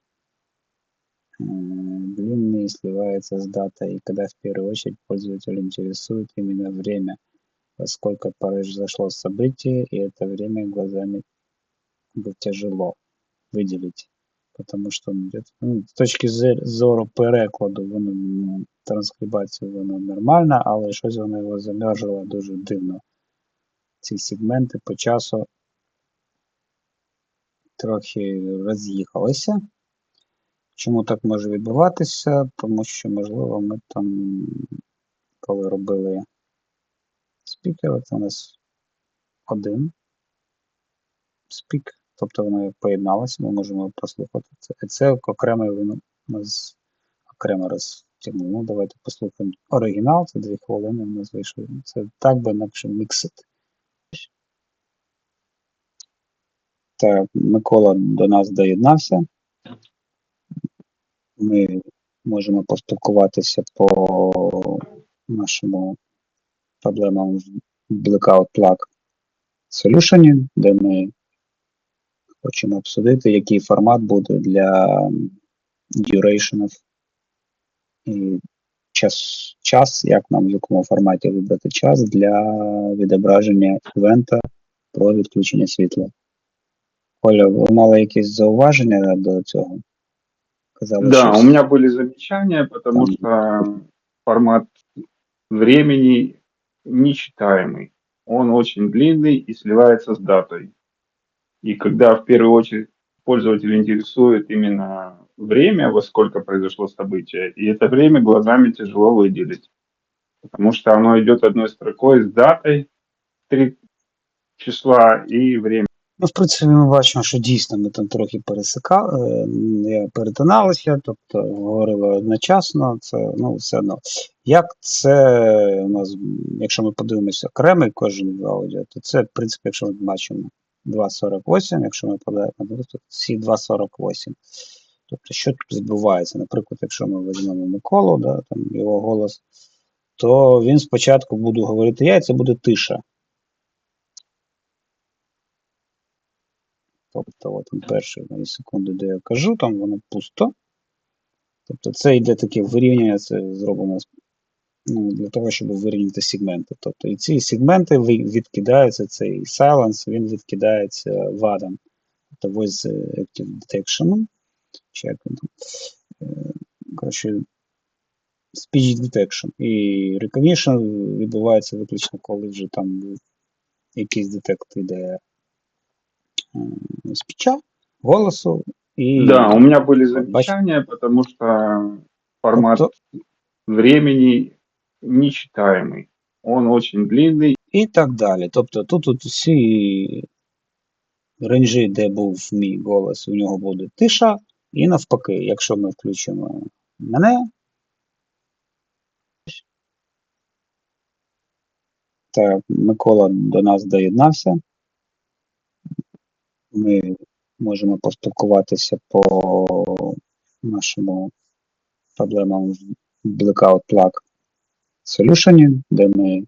длинный, сливается с датой, и когда в первую очередь пользователя интересует именно время, поскольку произошло событие, и это время глазами тяжело выделить, потому что з точки зору перекладу, воно, транскрибацію воно нормально, але щось воно його замержило дуже дивно. Ці сегменти по часу трохи роз'їхалися. Чому так може відбуватися? Тому що, можливо, ми там, коли робили спікер, це у нас один speak, тобто воно поєдналося, ми можемо послухати це. І це окремий воно у нас окремо розтягнуло. Ну, давайте послухаємо оригінал, це 2 хвилини у нас вийшло. Це так би інакше міксит. Так, Микола до нас доєднався. Ми можемо поспілкуватися по нашому проблемам в Blackout Plug Solution, де ми хочемо обсудити, який формат буде для duration і час, як нам в якому форматі вибрати час для відображення івента про відключення світла. Оля, ви мали якісь зауваження до цього? Казали Да, щось? у меня были замечания, потому что формат времени нечитаемый. Он очень длинный и сливается с датой. И когда в первую очередь пользователя интересует именно время, во сколько произошло событие, и это время глазами тяжело выделить, потому что оно идет одной строкой с датой 3 числа и время. Ну, в принципі, ми бачимо, що дійсно ми там трохи перетиналися, тобто говорили одночасно, це, ну, все одно. Як це у нас, якщо ми подивимося окремий кожен аудіо, то це, в принципі, якщо ми бачимо 2.48, якщо ми подаємо, то всі 2.48. Тобто, що тут відбувається? Наприклад, якщо ми візьмемо Миколу, да, там його голос, то він спочатку буде говорити я, і це буде тиша. Тобто, от перші секунди, де я кажу, там воно пусто. Тобто це йде таке вирівняння, це зроблено для того, щоб вирівняти сегменти. Тобто і ці сегменти відкидаються, цей silence, він відкидається вадом. Тобто Voice Active Detection, чи як він там, коротше, Speech Detection. І Recognition відбувається виключно, коли вже там якийсь детект йде спіча, голосу. И, Да, у меня были замечания, потому что формат времени нечитаемый. Он очень длинный. І так далі. Тобто тут всі ренджі, де був мій голос, у нього буде тиша, і навпаки, якщо ми включимо мене, так, Микола до нас доєднався. Ми можемо поспілкуватися по нашому проблемам в Blackout Plug Solution, де ми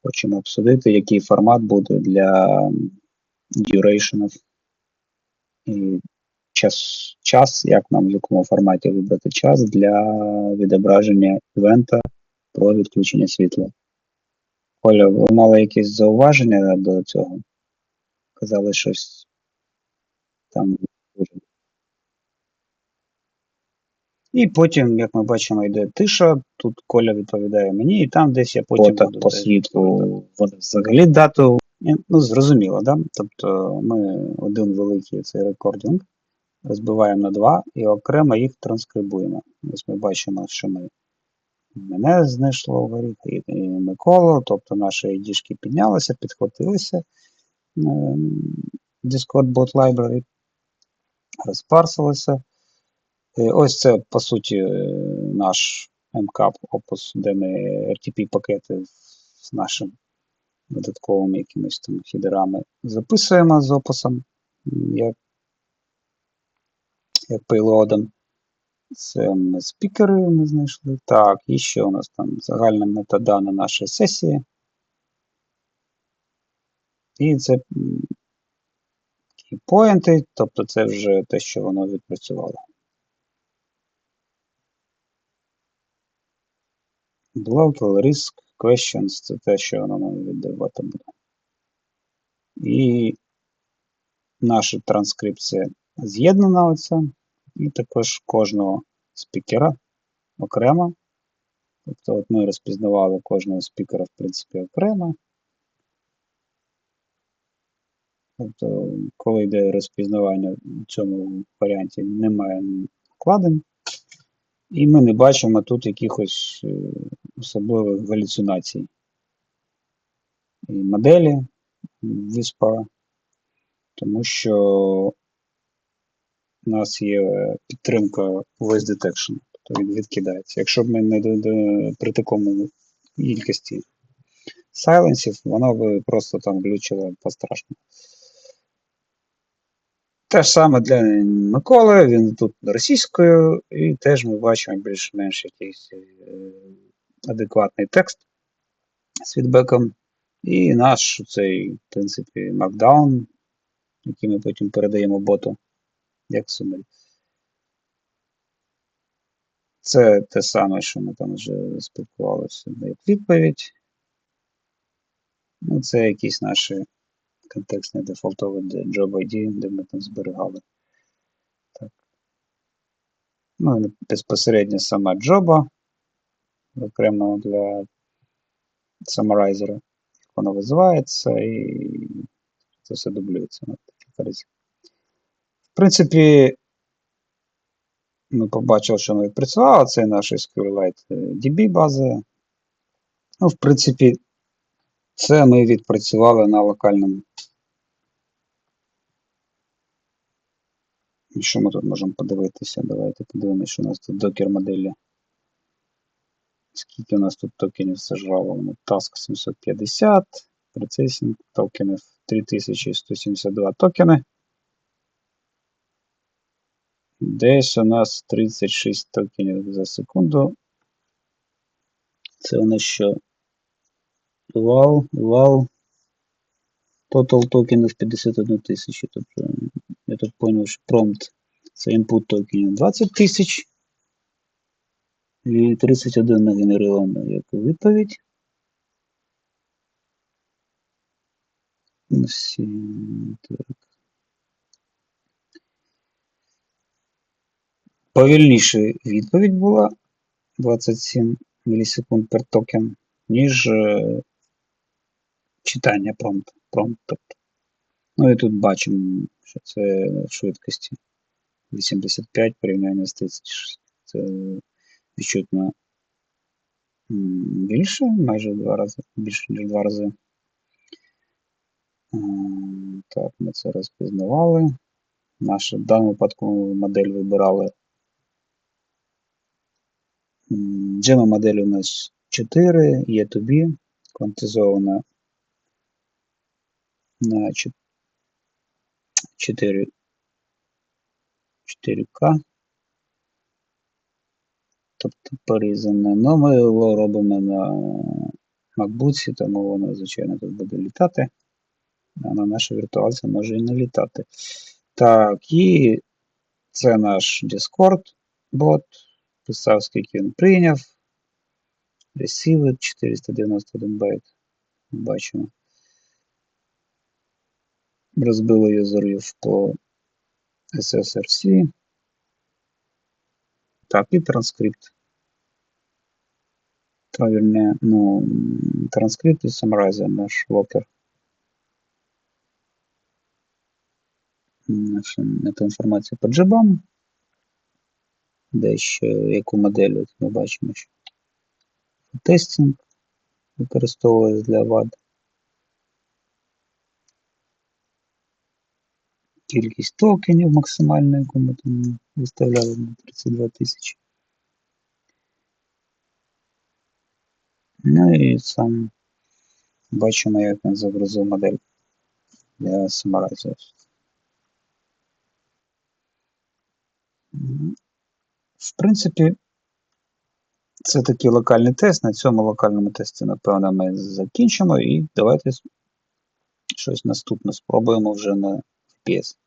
хочемо обсудити, який формат буде для duration і час, як нам в якому форматі вибрати час для відображення івента про відключення світла. Оля, ви мали якісь зауваження до цього? Казали щось там. І потім, як ми бачимо, йде тиша, тут Коля відповідає мені, і там десь я потім буду по світлу взагалі дату. Ну, зрозуміло, да? Тобто ми один великий цей рекординг розбиваємо на 2 і окремо їх транскрибуємо. Ось ми бачимо, що мене знайшло вгорі, і Миколу, тобто наші ID-шки піднялися, підхватилися Discord Bot Library, розпарсилися. Ось це, по суті, наш MCAP опус, де ми RTP-пакети з нашим додатковими якимись там хідерами записуємо з опусом, як пейлодом. Це ми спікери ми знайшли. Так, і ще у нас там загальна метадана нашої сесії. І це кейпоінти, тобто це вже те, що воно відпрацювало. Local risk questions, це те, що воно нам віддавати буде. І наша транскрипція з'єднана оця, і також кожного спікера окремо. Тобто от ми розпізнавали кожного спікера, в принципі, окремо. Тобто, коли йде розпізнавання в цьому варіанті, немає вкладень. І ми не бачимо тут якихось особливих галюцинацій. І моделі Whisper, тому що у нас є підтримка voice detection, тобто він відкидається. Якщо б ми не при такому кількості сайленсів, воно би просто там глючило по-страшному. Те ж саме для Миколи, він тут російською, і теж ми бачимо більш-менш якийсь адекватний текст з фідбеком. І наш цей, в принципі, Markdown, який ми потім передаємо боту, як сумель. Це те саме, що ми там вже спілкувалися, як відповідь. Ну, це якісь наші контекстні дефолтові job ID, де ми там зберігали. Так. Ну, і безпосередньо сама джоба, окремо для саморайзера, як вона визивається, і це все дублюється на кілька разів. В принципі, ми побачили, що ми відпрацювали, це наш SQLite DB база. Ну, в принципі, це ми відпрацювали на локальному. І що ми тут можемо подивитися? Давайте подивимося, що у нас тут докер-моделі. Скільки у нас тут токенів сожрало? Task 750, процесінг токенів 3172 токени. Десь у нас 36 токенів за секунду. Це у нас що? Вал. Total токенів 51 тисячу. Тобто, я так зрозумів, що prompt це input токенів 20 тисяч. І 31 нагенеровано як відповідь. Так. Повільніше відповідь була 27 мілісекунд per токен, ніж читання промпту. Ну і тут бачимо, що це в швидкості 85 порівняння з 36. Це відчутно більше, майже в 2 рази, більше ніж 2 рази. Так, ми це розпізнавали. Нашу в даному випадку модель вибирали. Джема модель у нас 4, E2B, квантизована на 4К. Тобто порізане. Ну, ми його робимо на MacBook, тому воно, звичайно, тут буде літати. А на наша віртуалізація може і не літати. Так, і це наш Discord бот. Писав, скільки він прийняв. Received 491 байт. Бачимо. Розбили юзерів по SSRC. Так, і транскрипт. Правильно, ну, транскрипт і summarizer наш локер. Це інформація по джебам. Дещо яку модель ми бачимо, що тестинг використовується для WAD. Кількість токенів максимальна, яку ми там виставляли на 32 тисячі. Ну і сам бачимо, як він загрузив модель для summarizer. В принципі, це такий локальний тест. На цьому локальному тесті, напевно, ми закінчимо. І давайте щось наступне спробуємо вже на FPS.